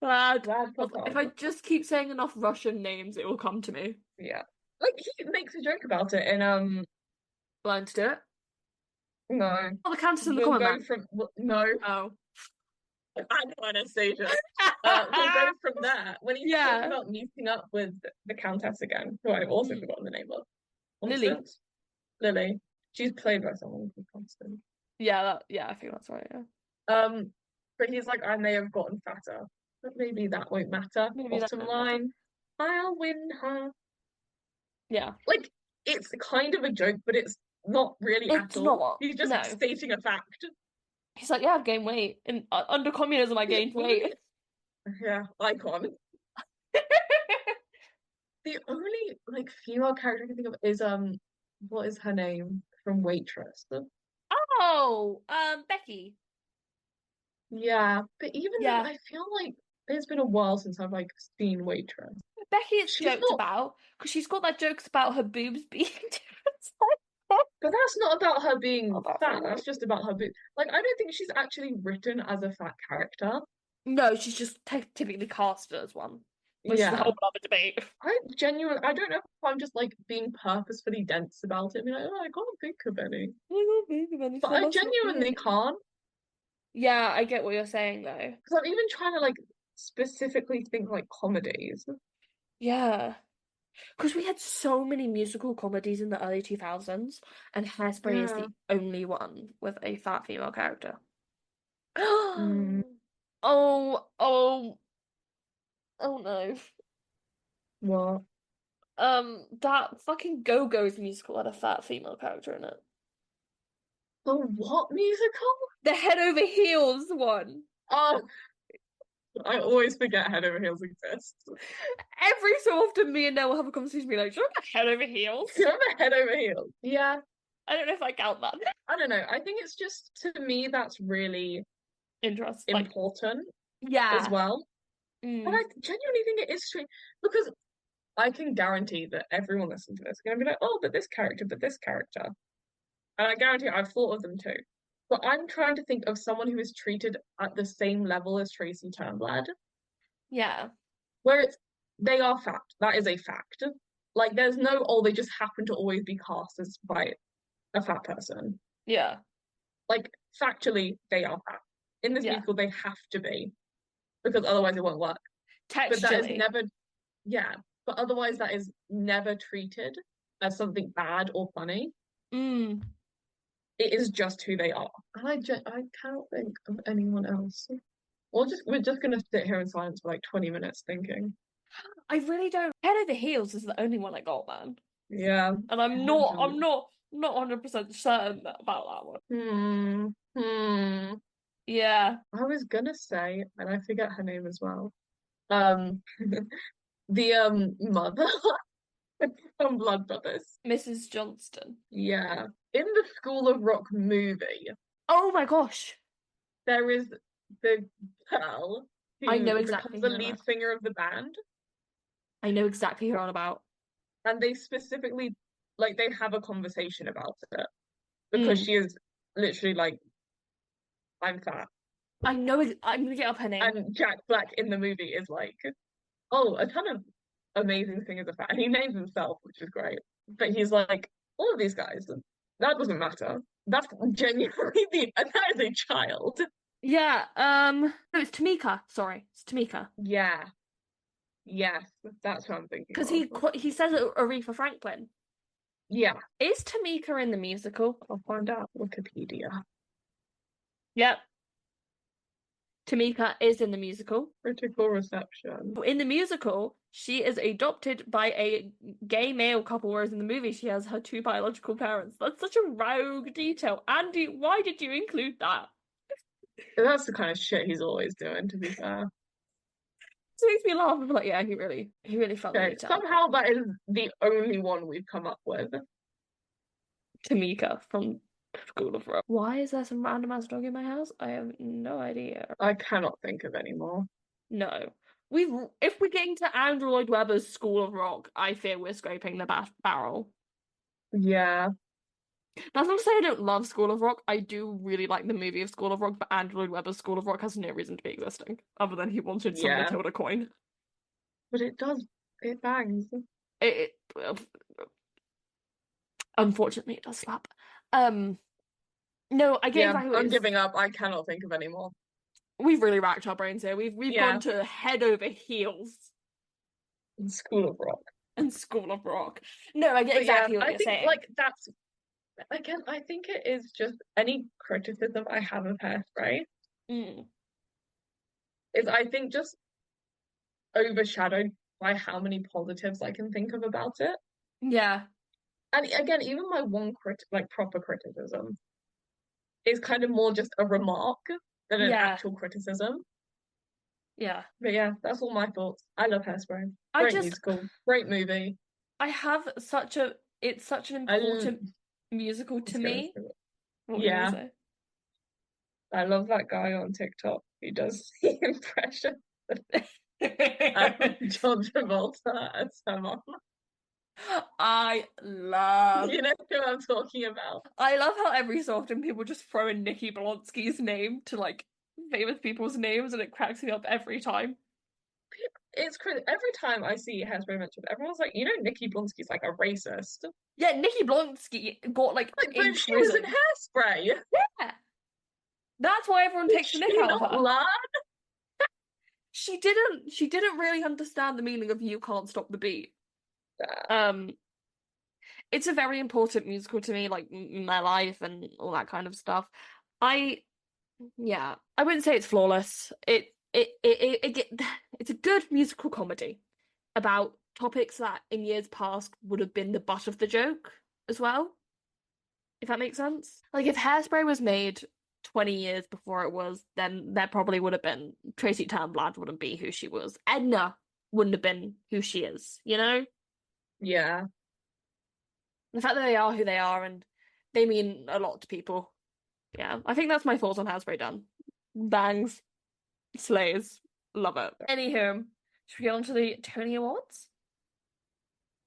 Vlad. Vlad If I Popov. just keep saying enough Russian names, it will come to me. Yeah. Like he makes a joke about it in Blind to do it. no. Oh, the Countess and the We'll Common go Man. from no, Oh. I know Anastasia. We'll go from there. When he's talking Yeah. about meeting up with the Countess again, who I've also Mm. forgotten the name of. Lily. Constance? Lily. She's played by someone called Constance. Yeah, I think that's right, yeah. But he's like, I may have gotten fatter, but maybe that won't matter. Maybe that Bottom won't matter. line, I'll win her. Yeah. Like, it's kind of a joke, but it's not really at It's all. not. He's just No. stating a fact. He's like, yeah, I've gained weight. And under communism, I The gained only, weight. yeah, icon. The only like female character I can think of is what is her name from Waitress? Oh, Becky. Yeah, but even then, Yeah. I feel like it's been a while since I've like seen Waitress. Becky is She's joked not, about because she's got that jokes about her boobs being different. but that's not about her Oh, being that's fat. funny. That's just about her boobs. Like, I don't think she's actually written as a fat character. No, she's just typically cast as one, which is a Yeah, whole other debate. I don't know if I'm just like being purposefully dense about it. I mean, like, oh, I can't think of any, but There I must not be genuinely any. can't Yeah, I get what you're saying though. because I'm even trying to like specifically think like comedies. Yeah. Because we had so many musical comedies in the early 2000s, and Hairspray is Yeah. the only one with a fat female character. Mm, Oh, oh, oh no. what? That fucking Go-Go's musical had a fat female character in it. The what musical? The Head Over Heels one. Oh, I always forget Head Over Heels exists. Every so often, me and Nell will have a conversation, be like, "Do you remember Head Over Heels?" Do you remember Head Over Heels? Yeah, I don't know if I count that. I don't know. I think it's just to me that's really Interest, like, important as yeah. well. And I Mm, genuinely think it is strange because I can guarantee that everyone listening to this is going to be like, oh, but this character, but this character. And I guarantee I've thought of them too. But I'm trying to think of someone who is treated at the same level as Tracy Turnblad, yeah, where they are fat. That is a fact. Like there's no, oh, they just happen to always be cast as by a fat person. yeah, Like factually, they are fat. In this yeah. musical, they have to be, because otherwise it won't work. But that is Textually. never, yeah. But otherwise, that is never treated as something bad or funny. Mm. It is just who they are. And I cannot think of anyone else. We're just gonna sit here in silence for like 20 minutes thinking. I really don't. Head Over Heels is the only one I got, man. Yeah. And I'm not 100% certain about that one. Hmm. Yeah. I was gonna say, and I forget her name as well. Um, the mother from Blood Brothers. Mrs. Johnston. Yeah. In the School of Rock movie, Oh my gosh. there is the girl I know who exactly becomes who the you're on lead about. singer of the band, I know exactly who you're on about. and they specifically like they have a conversation about it because Mm. she is literally like, I'm fat. I know. I'm gonna get up her name. And Jack Black in the movie is like, oh, a ton of amazing singers are fat. And he names himself, which is great. But he's like, all of these guys, that doesn't matter. That's genuinely that is a child. Yeah. No, it's Tamika. Sorry, it's Tamika. Yeah, yes, that's what I'm thinking Because of. he says Aretha Franklin. Yeah, Is Tamika in the musical? I'll find out. Wikipedia. Yep. Tamika is in the musical. Critical reception. In the musical, she is adopted by a gay male couple, whereas in the movie, she has her two biological parents. That's such a rogue detail. Andy, why did you include that? That's the kind of shit he's always doing, to be fair. It makes me laugh. I'm like, yeah, he really felt the Okay, need to add somehow that is the only one we've come up with. Tamika from School of Rock. Why is there some random ass dog in my house? I have no idea. I cannot think of any more. No. If we're getting to Andrew Lloyd Webber's School of Rock, I fear we're scraping the barrel. Yeah, That's not to say I don't love School of Rock. I do really like the movie of School of Rock, but Andrew Lloyd Webber's School of Rock has no reason to be existing, other than he wanted some yeah. Matilda coin. But it bangs. Well, unfortunately, it does slap. Um, no, I get Yeah, exactly what I'm it's. giving up. I cannot think of any more. We've really racked our brains here. We've Yeah, gone to head over heels School of Rock. in School of Rock. No, I get But yeah, exactly what I you're think saying. like that's again, I think it is just any criticism I have of Hairspray Mm. is I think just overshadowed by how many positives I can think of about it. Yeah, And again, even my one like proper criticism is kind of more just a remark than an yeah, actual criticism. yeah. But yeah, that's all my thoughts. I love Hairspray. I Great just musical, great movie. I have it's such an I important musical to was gonna me. say it. What were you gonna Yeah, say? I love that guy on TikTok who does the impression of John Travolta as her mom. I love You know who I'm talking about? I love how every so often people just throw in Nikki Blonsky's name to like famous people's names and it cracks me up every time. It's crazy. Every time I see Hairspray mentioned, everyone's like, you know, Nikki Blonsky's like a racist. Yeah, Nikki Blonsky got like Like, in but she was in prison. Hairspray. Yeah. That's why everyone Did takes the nick she out of not her. learn? She didn't really understand the meaning of you can't stop the beat. Um it's a very important musical to me, like my life and all that kind of stuff. I Yeah, I wouldn't say it's flawless. It's a good musical comedy about topics that in years past would have been the butt of the joke as well, if that makes sense. Like if Hairspray was made 20 years before it was, then there probably would have been Tracy Turnblad wouldn't be who she was. Edna wouldn't have been who she is, you know? Yeah. The fact that they are who they are and they mean a lot to people. Yeah, I think that's my thoughts on Hairspray done. Bangs. Slays. Love it. Anywho, should we get on to the Tony Awards?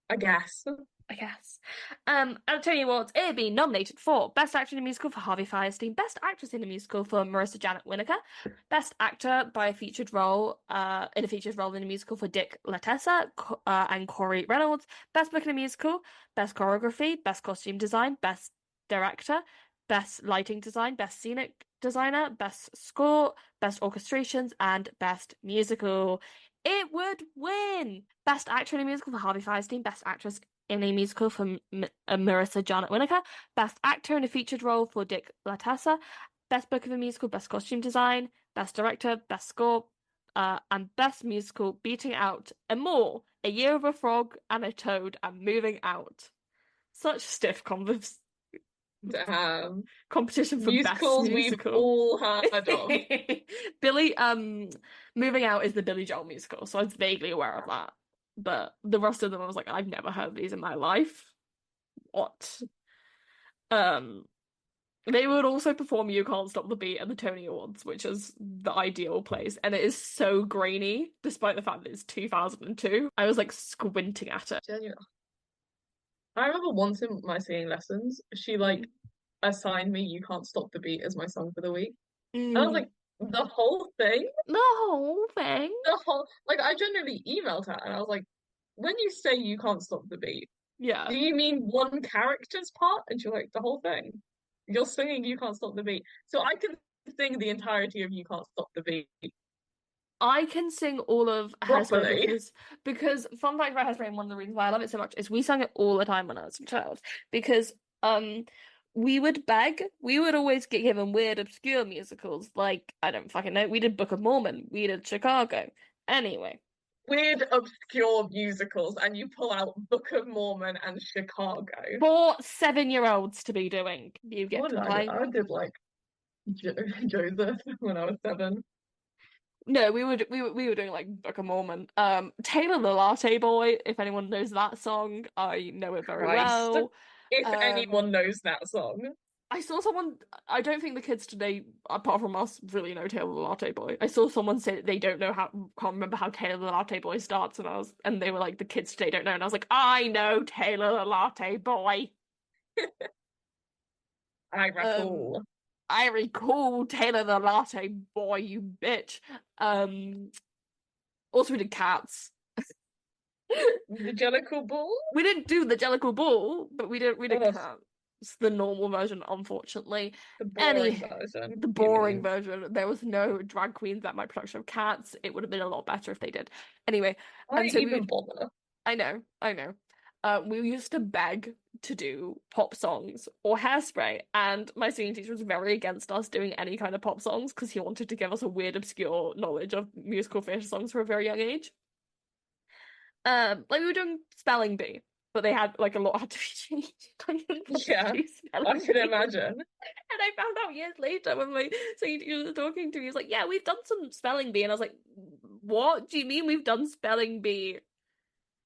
I guess. I guess. At the Tony Awards, it had been nominated for Best Actor in a Musical for Harvey Fierstein, Best Actress in a Musical for Marissa Janet Winokur, Best Actor by a featured role, in a featured role in a musical for Dick Latessa and Corey Reynolds, Best Book in a Musical, Best Choreography, Best Costume Design, Best Director, Best Lighting Design, Best Scenic Designer, Best Score, Best Orchestrations, and Best Musical. It would win Best Actor in a Musical for Harvey Fierstein, Best Actress in a Musical for Marissa Janet Winokur, Best Actor in a Featured Role for Dick Latessa, Best Book of a Musical, Best Costume Design, Best Director, Best Score, and Best Musical, Beating Out, and more. A Year of a Frog and a Toad and Moving Out. Such stiff Damn. competition for best Musicals we've musical. all heard of. Billy, Moving Out is the Billy Joel musical, so I was vaguely aware of that. But the rest of them, I was like, I've never heard these in my life. What? Um, They would also perform You Can't Stop the Beat at the Tony Awards, which is the ideal place. And it is so grainy, despite the fact that it's 2002. I was like squinting at it. Genuine. I remember once in my singing lessons, she Mm. like assigned me You Can't Stop the Beat as my song for the week. And I was Mm. like, the whole thing? The whole thing. The whole like I genuinely emailed her and I was like, when you say you can't stop the beat, Yeah. do you mean one character's part? And she's like, the whole thing. You're singing You Can't Stop the Beat. So I can sing the entirety of You Can't Stop the Beat I can sing all of Hairspray properly. because fun fact about Hairspray and one of the reasons why I love it so much is we sang it all the time when I was a child because we would beg, we would always get given weird obscure musicals like I don't fucking know, we did Book of Mormon, we did Chicago. Anyway, Weird, obscure musicals, and you pull out Book of Mormon and Chicago. for 7-year-olds to be doing, you get What to did I do? play. I did like Joseph when I was 7. No, we were doing like Book of Mormon. Taylor the Latte Boy, if anyone knows that song, I know it very Christ. well. If Um, anyone knows that song. I saw someone, I don't think the kids today, apart from us, really know Taylor the Latte Boy. I saw someone say that they don't know how, can't remember how Taylor the Latte Boy starts, and they were like, the kids today don't know, and I was like, I know Taylor the Latte Boy. I Um, recall. I recall Taylor the Latte Boy, you bitch. Um, also we did Cats. The Jellicle Ball? We didn't do the Jellicle Ball, but we did Oh, Cats. It's the normal version, unfortunately. the boring Any version, the you boring mean. version. There was no drag queens at my production of Cats. It would have been a lot better if they did. Anyway, Why and so we even would. bother? I know. We used to beg to do pop songs or Hairspray, and my singing teacher was very against us doing any kind of pop songs because he wanted to give us a weird, obscure knowledge of musical theatre songs for a very young age. Like we were doing spelling bee, but they had like a lot had to be changed. I didn't want to Yeah, do I spelling can bee. imagine. And I found out years later when my singing teacher was talking to me, he was like, "Yeah, we've done some spelling bee," and I was like, "What do you mean we've done spelling bee?"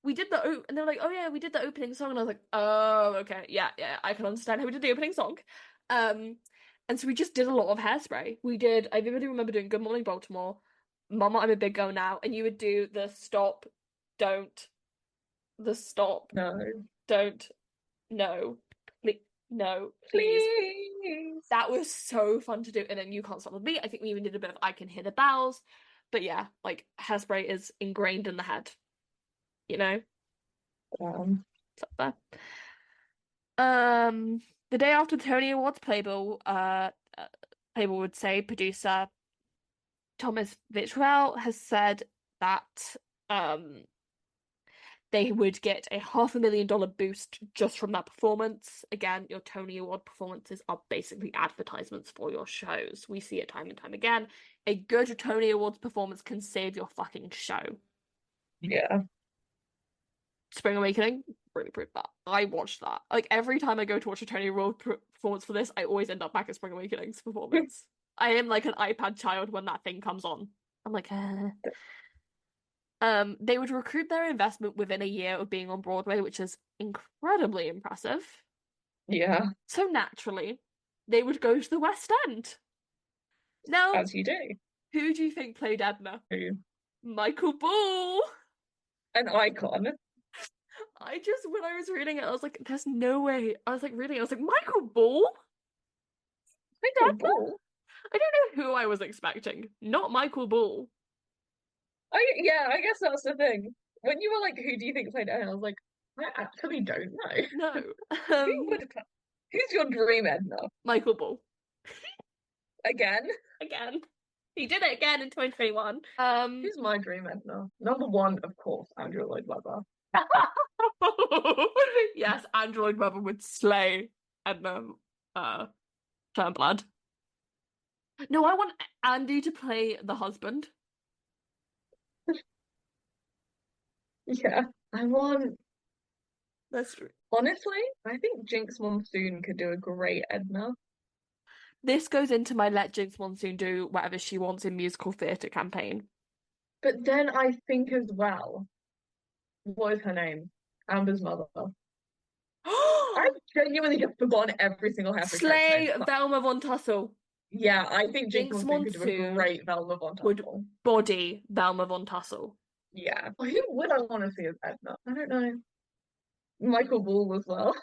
We did and they were like, "Oh yeah, we did the opening song," and I was like, "Oh okay, yeah, yeah, I can understand how we did the opening song." Um, and so we just did a lot of Hairspray. We did. I vividly remember doing Good Morning Baltimore, Mama, I'm a Big Girl Now, and you would do the stop, don't, the stop, No. don't, no, no, please. Please. That was so fun to do. And then You Can't Stop the Beat. I think we even did a bit of I Can Hear the Bells. But yeah, like Hairspray is ingrained in the head, you know? It's up there. The day after the Tony Awards, Playbill would say producer Thomas Vitrell has said that um they would get a $500,000 boost just from that performance. Again, your Tony Award performances are basically advertisements for your shows. We see it time and time again. A good Tony Awards performance can save your fucking show. Yeah. Spring Awakening really proved that. I watched that. Like every time I go to watch a Tony Award performance for this, I always end up back at Spring Awakening's performance. I am like an iPad child when that thing comes on. I'm like, They would recruit their investment within a year of being on Broadway, which is incredibly impressive. Yeah, So naturally, they would go to the West End. Now, as you do. who do you think played Edna? Who? Michael Ball. An icon. When I was reading it, I was like, there's no way. I was like, Michael Ball? Played Michael Edna? Ball. I don't know who I was expecting. Not Michael Ball. Yeah, I guess that's the thing. When you were like, who do you think played Edna? I was like, I actually don't know. No. Who would play? Who's your dream Edna? Michael Ball. Again? Again. He did it again in 2021. Who's my dream Edna? Number one, of course, Andrew Lloyd Webber. Yes, Andrew Lloyd Webber would slay Edna Turnblad. No, I want Andy to play the husband. Yeah, I want. That's true. Honestly, I think Jinx Monsoon could do a great Edna. This goes into my Let Jinx Monsoon do whatever she wants in musical theatre campaign. But then I think as well, what is her name? Amber's mother. I genuinely just forgotten every single Hairspray character's Slay name. Velma Von Tussle. Yeah, I think Jinx Jinx Monsoon could do a Monsoon great Velma Von would Tussle. body Velma Von Tussle. Yeah. Who would I want to see as Edna? I don't know. Michael Ball as well.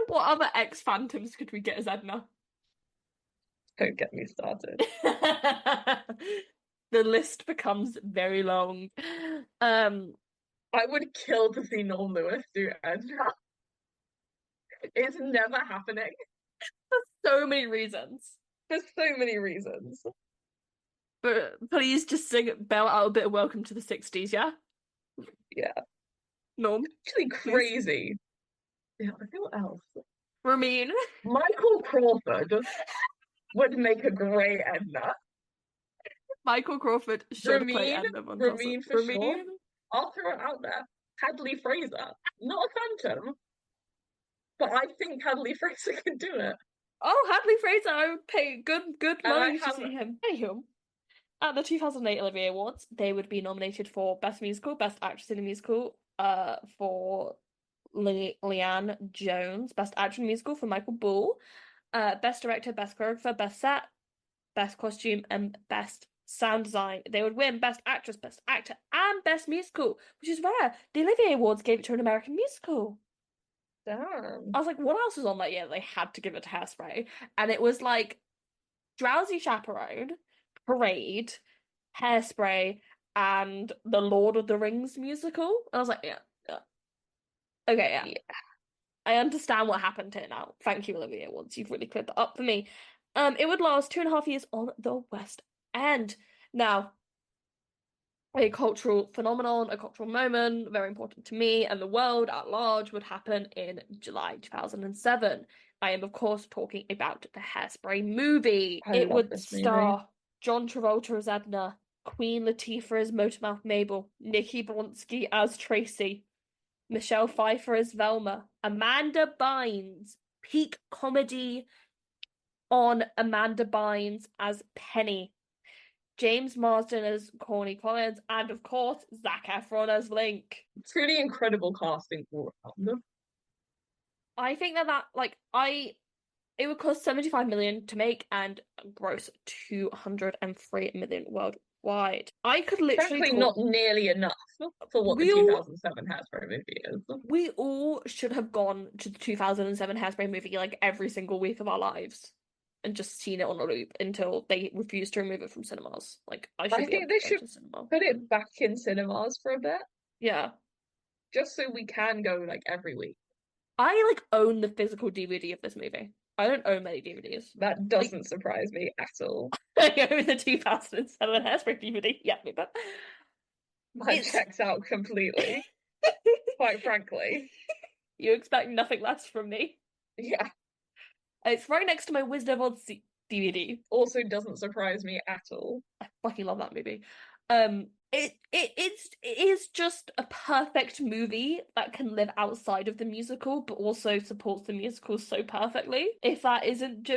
What other ex-Phantoms could we get as Edna? Don't get me started. The list becomes very long. I would kill to see Norm Lewis do Edna. It's never happening For so many reasons. for so many reasons. But please just belt out a bit of Welcome to the 60s, yeah? Yeah. Norm. Actually crazy. Yeah, I think what else? Ramin. Michael Crawford would make a great Edna. Michael Crawford should play Ramin, Edna Von Ramin Tussle. for sure. I'll throw it out there. Hadley Fraser. Not a Phantom, but I think Hadley Fraser can do it. Oh, Hadley Fraser, I would pay good And I money to have- see him. Anywho, at the 2008 Olivier Awards, they would be nominated for Best Musical, Best Actress in a Musical, for Leanne Jones, Best Actor in a Musical for Michael Bull, Best Director, Best Choreographer, Best Set, Best Costume, and Best Sound Design. They would win Best Actress, Best Actor, and Best Musical, which is rare. The Olivier Awards gave it to an American musical. Damn. I was like, what else was on that year? They had to give it to Hairspray. And it was like Drowsy Chaperone, Parade, Hairspray, and the Lord of the Rings musical. And I was like, yeah. Okay, yeah. I understand what happened here now. Thank you, Olivier Awards. You've really cleared that up for me. It would last 2.5 years on the West End. Now, a cultural phenomenon, a cultural moment, very important to me and the world at large, would happen in July 2007. I am, of course, talking about the Hairspray movie. It would star John Travolta as Edna, Queen Latifah as Motormouth Mabel, Nikki Blonsky as Tracy, Michelle Pfeiffer as Velma, Amanda Bynes, peak comedy on Amanda Bynes as Penny, James Marsden as Corny Collins, and of course, Zac Efron as Link. Pretty incredible casting all around. I think it would cost 75 million to make and gross 203 million worldwide. I could literally Frankly, not nearly enough for what the 2007 Hairspray movie is. We all should have gone to the 2007 Hairspray movie like every single week of our lives and just seen it on a loop until they refused to remove it from cinemas. Like, I think they should put it back in cinemas for a bit. Yeah. Just so we can go like every week. I own the physical DVD of this movie. I don't own many DVDs. That doesn't surprise me at all. I own the 2007 Hairspray DVD. Yeah, but that checks out completely. Quite frankly. You expect nothing less from me. Yeah. It's right next to my Wisdom of Oz DVD. Also doesn't surprise me at all. I fucking love that movie. It is just a perfect movie that can live outside of the musical, but also supports the musical so perfectly. If that isn't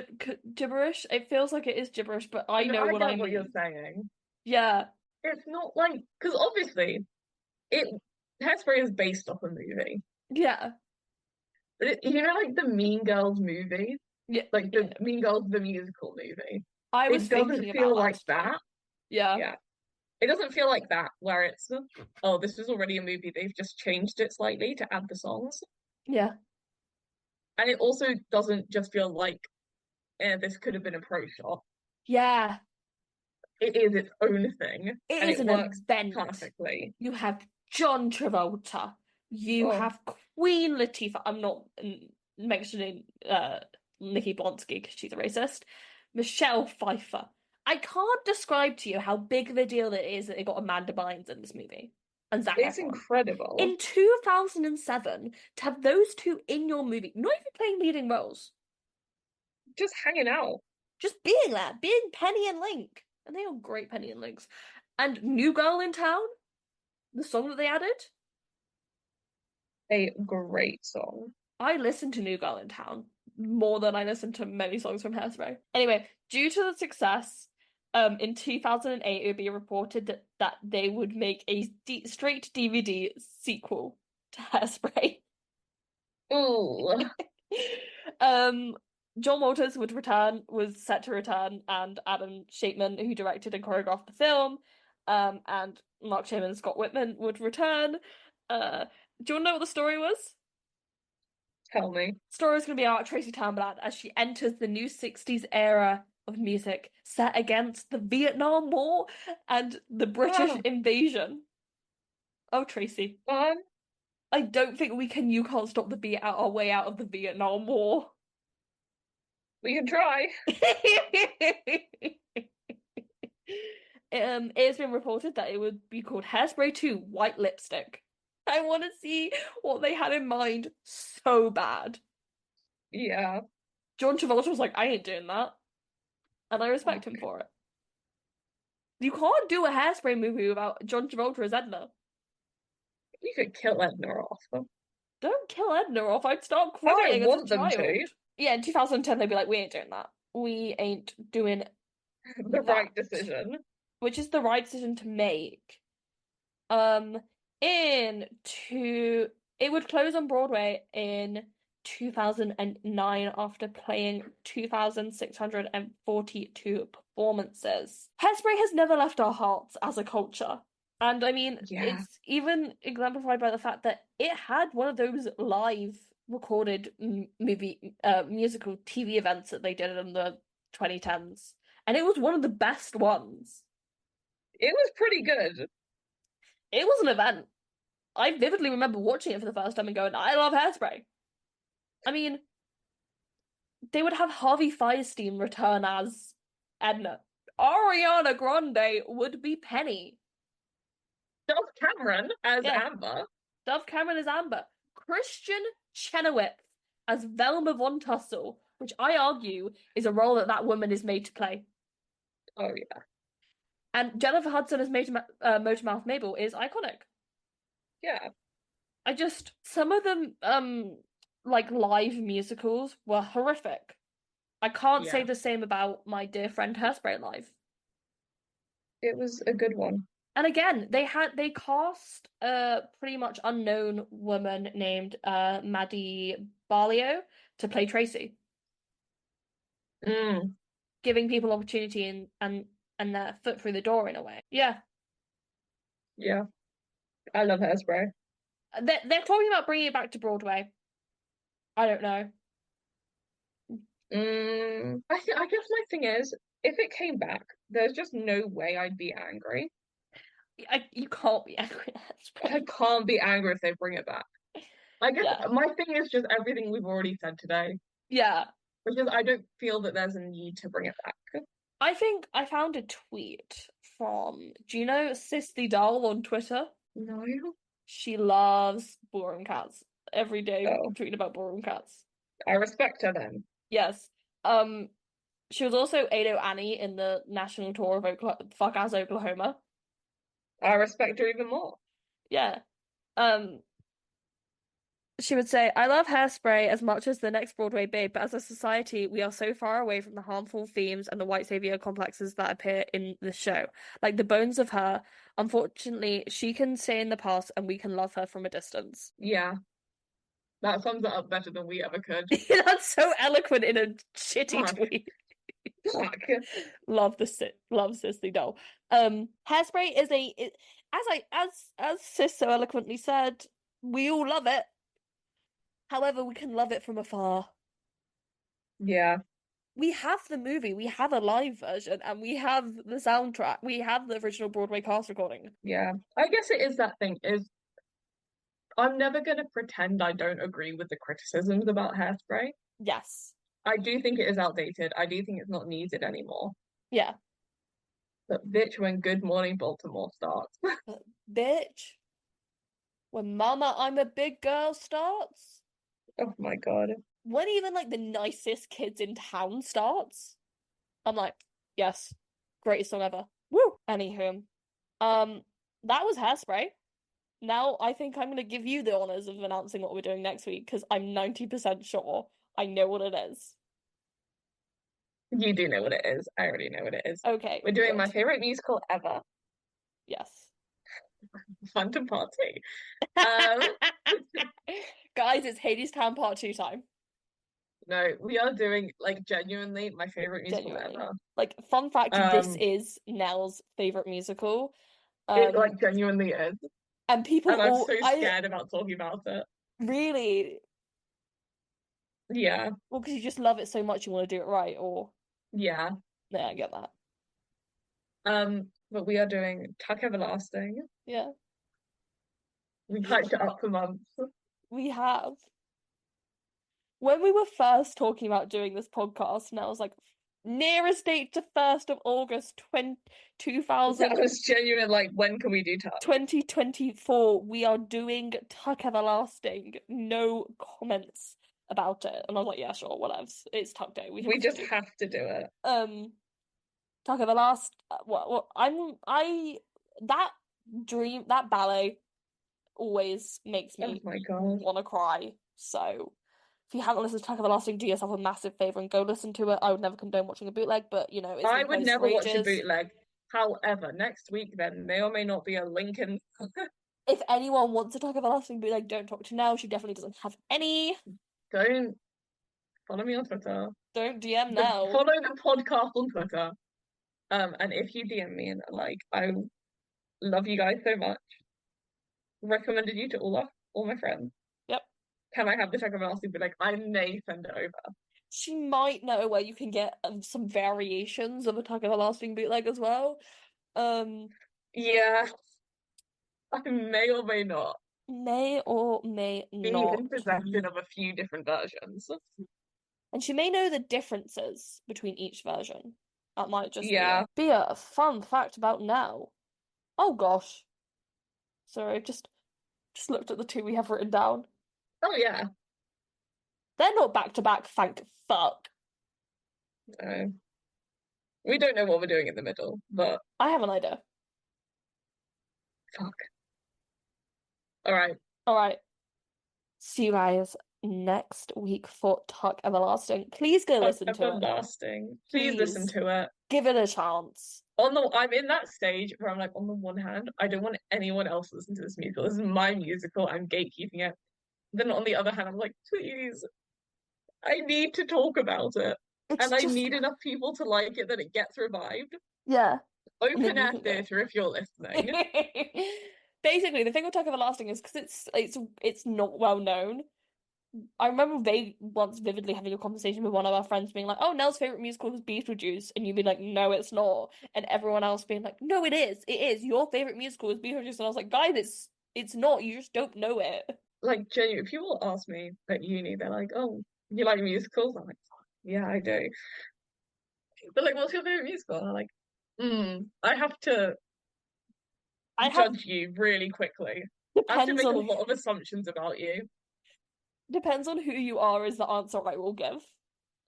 gibberish, it feels like it is gibberish, but I know what I mean. What you're saying. Yeah. It's not like, because obviously, Hairspray is based off a movie. Yeah. But you know, like the Mean Girls movie? Yeah. Like the Mean Girls, the musical movie. It doesn't feel like that. Yeah. Yeah. It doesn't feel like that, where it's, oh, this was already a movie, they've just changed it slightly to add the songs. Yeah. And it also doesn't just feel like, this could have been a pro shot. Yeah. It is its own thing. It works event. Perfectly. You have John Travolta. You have Queen Latifah. I'm not mentioning Nikki Blonsky because she's a racist. Michelle Pfeiffer. I can't describe to you how big of a deal it is that they got Amanda Bynes in this movie. And Zac Efron. It's incredible. In 2007, to have those two in your movie, not even playing leading roles. Just hanging out. Just being there, being Penny and Link. And they are great Penny and Links. And New Girl in Town, the song that they added. A great song. I listen to New Girl in Town more than I listen to many songs from Hairspray. Anyway, due to the success, in 2008, it would be reported that they would make a straight DVD sequel to Hairspray. Ooh, Um, John Walters was set to return, and Adam Shapeman, who directed and choreographed the film, and Mark Shaman and Scott Whitman would return. Do you want to know what the story was? tell me. Story is going to be about Tracy Turnblad as she enters the new 60s era of music set against the Vietnam War and the British Oh, invasion. Oh, Tracy. fun. I don't think we can You Can't Stop the Beat out our way out of the Vietnam War. We can try. It's been reported that it would be called Hairspray 2 White Lipstick. I want to see what they had in mind so bad. Yeah. John Travolta was like, I ain't doing that. And I respect him Fuck. for it. You can't do a Hairspray movie without John Travolta as Edna. You could kill Edna off. Don't kill Edna off. I'd start I crying don't as a want them to. child. Yeah, in 2010, they'd be like, we ain't doing that. We ain't doing The that. right decision. Which is the right decision to make. Um, it would close on Broadway in 2009 after playing 2,642 performances. Hairspray has never left our hearts as a culture. And I mean, Yeah. it's even exemplified by the fact that it had one of those live recorded musical TV events that they did in the 2010s. And it was one of the best ones. It was pretty good. It was an event. I vividly remember watching it for the first time and going, I love Hairspray. I mean, they would have Harvey Fierstein return as Edna. Ariana Grande would be Penny. Dove Cameron as Yeah. Amber. Dove Cameron as Amber. Christian Chenoweth as Velma Von Tussle, which I argue is a role that woman is made to play. Oh, yeah. And Jennifer Hudson as Motormouth Mabel is iconic. Yeah. Some of them, like live musicals were horrific. I can't say Yeah. the same about My Dear Friend Hairspray Live. It was a good one. And again, they cast a pretty much unknown woman named Maddie Barlio to play Tracy, Mm, giving people opportunity and their foot through the door in a way. Yeah. yeah. I love Hairspray. They're talking about bringing it back to Broadway. I don't know. I guess my thing is, if it came back, there's just no way I'd be angry. You can't be angry at Hairspray. I can't be angry if they bring it back. I guess Yeah. my thing is just everything we've already said today, Yeah. which is I don't feel that there's a need to bring it back. I think I found a tweet from, do you know Sis the Doll on Twitter? No. She loves ballroom cats. Every day Oh, tweeting about ballroom cats. I respect her then. Yes. She was also Ado Annie in the national tour of Fuck Ass Oklahoma. I respect her even more. Yeah. She would say, I love Hairspray as much as the next Broadway babe, but as a society, we are so far away from the harmful themes and the white savior complexes that appear in the show. Like the bones of her, unfortunately, she can stay in the past and we can love her from a distance. Yeah, that sums it up better than we ever could. That's so eloquent in a shitty Fuck. tweet. Fuck. Love Sissy Doll. Hairspray is as Sis so eloquently said, we all love it. However, we can love it from afar. Yeah. We have the movie, we have a live version, and we have the soundtrack. We have the original Broadway cast recording. Yeah. I guess it is that thing is I'm never gonna pretend I don't agree with the criticisms about Hairspray. Yes. I do think it is outdated. I do think it's not needed anymore. Yeah. But bitch, when Good Morning Baltimore starts. But bitch, when Mama I'm a Big Girl starts, Oh my God. when even like the nicest kids in town starts, I'm like, yes, greatest song ever. Woo! Anywho, that was Hairspray. Now I think I'm gonna give you the honors of announcing what we're doing next week because I'm 90% sure I know what it is. You do know what it is. I already know what it is. Okay, We're doing good. my favorite musical ever, Yes. Phantom Party. Guys, it's Hadestown Part 2 time. No, we are doing like genuinely my favorite musical Genuinely. ever. Like, fun fact, this Um, is Nell's favorite musical. it like genuinely is, And people and I'm all so I scared about talking about it. really Yeah, well, because you just love it so much you want to do it right, or yeah. yeah, I get that. But we are doing Tuck Everlasting. Yeah, We hyped it up for months. we have. When we were first talking about doing this podcast, and I was like, nearest date to 1st of August 2000, That was genuine. Like, when can we do Tuck? 2024, we are doing Tuck Everlasting. No comments about it. And I was like, yeah, sure, whatever. It's Tuck Day. We We have to just do. have to do it. Tuck Everlast. That ballet always makes Oh me my God. want to cry. So if you haven't listened to Tuck Everlasting, do yourself a massive favor and go listen to it. I would never condone watching a bootleg, but you know, it's I been would closed never for watch a ages. bootleg. However, next week then may or may not be a link in. If anyone wants a Tuck Everlasting bootleg, don't talk to Nell. She definitely doesn't have any. Don't follow me on Twitter. Don't DM Nell. Follow the podcast on Twitter. And if you DM me and like, I love you guys so much. Recommended you to all my friends. Yep. Can I have the Tuck Everlasting? But like, I may send it over. She might know where you can get some variations of a Tuck Everlasting bootleg as well. Yeah, I may or may not May or may be not. in possession of a few different versions. And she may know the differences between each version. That might just Yeah. be a fun fact about Nell. Oh gosh. Sorry, just looked at the two we have written down. Oh yeah. They're not back to back, thank fuck. No. We don't know what we're doing in the middle, but I have an idea. fuck. All right. All right. See you guys next week for Tuck Everlasting. Please go Tuck listen to it. Everlasting. Please listen Please. to it. Give it a chance. I'm in that stage where I'm like, on the one hand, I don't want anyone else to listen to this musical. This is my musical. I'm gatekeeping it. Then on the other hand, I'm like, please, I need to talk about it. And I need enough people to like it that it gets revived. Yeah. Open air theatre if you're listening. Basically, the thing with Tuck Everlasting is because it's not well known. I remember they once vividly having a conversation with one of our friends being like, "Oh, Nell's favorite musical is Beetlejuice," and you'd be like, "No, it's not," and everyone else being like, "No, it is. It is. Your favorite musical is Beetlejuice," and I was like, "Guys, it's not. You just don't know it." Like, genuinely, people ask me at uni, they're like, "Oh, you like musicals?" I'm like, "Yeah, I do." They're like, "What's your favorite musical?" And I'm like, I have to judge you really quickly. I have to make a lot of assumptions about you. Depends on who you are is the answer I will give,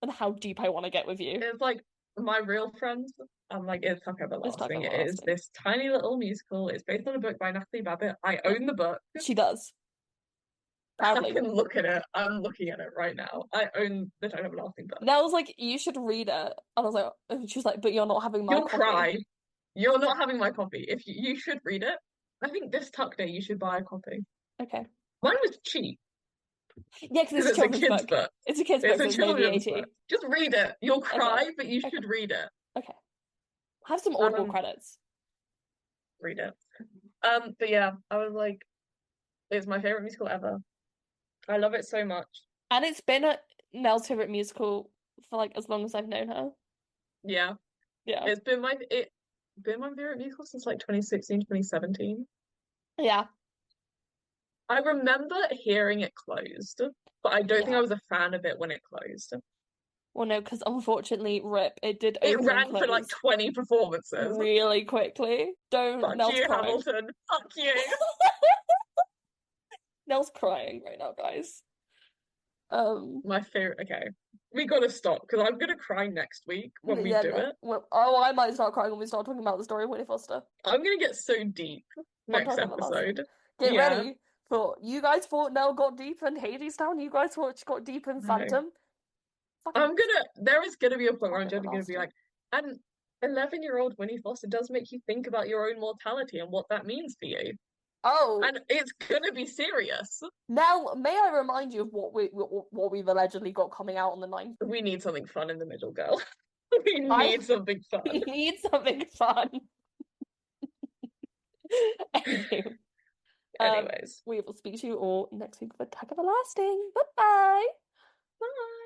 and how deep I want to get with you. It's like my real friends. I'm like, it's Tuck Everlasting. It is this tiny little musical. It's based on a book by Natalie Babbitt. I own the book. She does. Proudly. I can look at it. I'm looking at it right now. I own the Tuck Everlasting book. Nell was like, "You should read it," and I was like, and she was like, "But you're not having my You'll copy." cry. You're not having my copy. If you should read it. I think this Tuck Day you should buy a copy. Okay. Mine was cheap. Yeah, because it's a kid's book. It's a kid's book, so it's children's book. Just read it. You'll cry, but you should read it. Okay. Have some Audible credits. Read it. But yeah, I was like, it's my favorite musical ever. I love it so much. And it's been Nell's favorite musical for like as long as I've known her. Yeah. Yeah. It's been my favorite musical since like 2016, 2017. Yeah. I remember hearing it closed, but I don't think I was a fan of it when it closed. Well, no, because unfortunately, RIP, it ran for like 20 performances. Really quickly. Fuck Nell's you, crying. Hamilton. Fuck you. Nell's crying right now, guys. My favorite. Okay, we gotta stop because I'm gonna cry next week when we do it. Well, I might start crying when we start talking about the story of Winnie Foster. I'm gonna get so deep next episode. Get ready for you guys thought Nell got deep in Hadestown. You guys thought she got deep in Phantom. There is gonna be a point where I'm just gonna be like, an 11-year-old Winnie Foster does make you think about your own mortality and what that means for you. Oh, And it's gonna be serious. now may I remind you of what we've allegedly got coming out on the 9th? We need something fun in the middle, girl. We I need something fun. need something fun. Anywho, Anyways, we will speak to you all next week for Attack Everlasting. Bye bye. bye.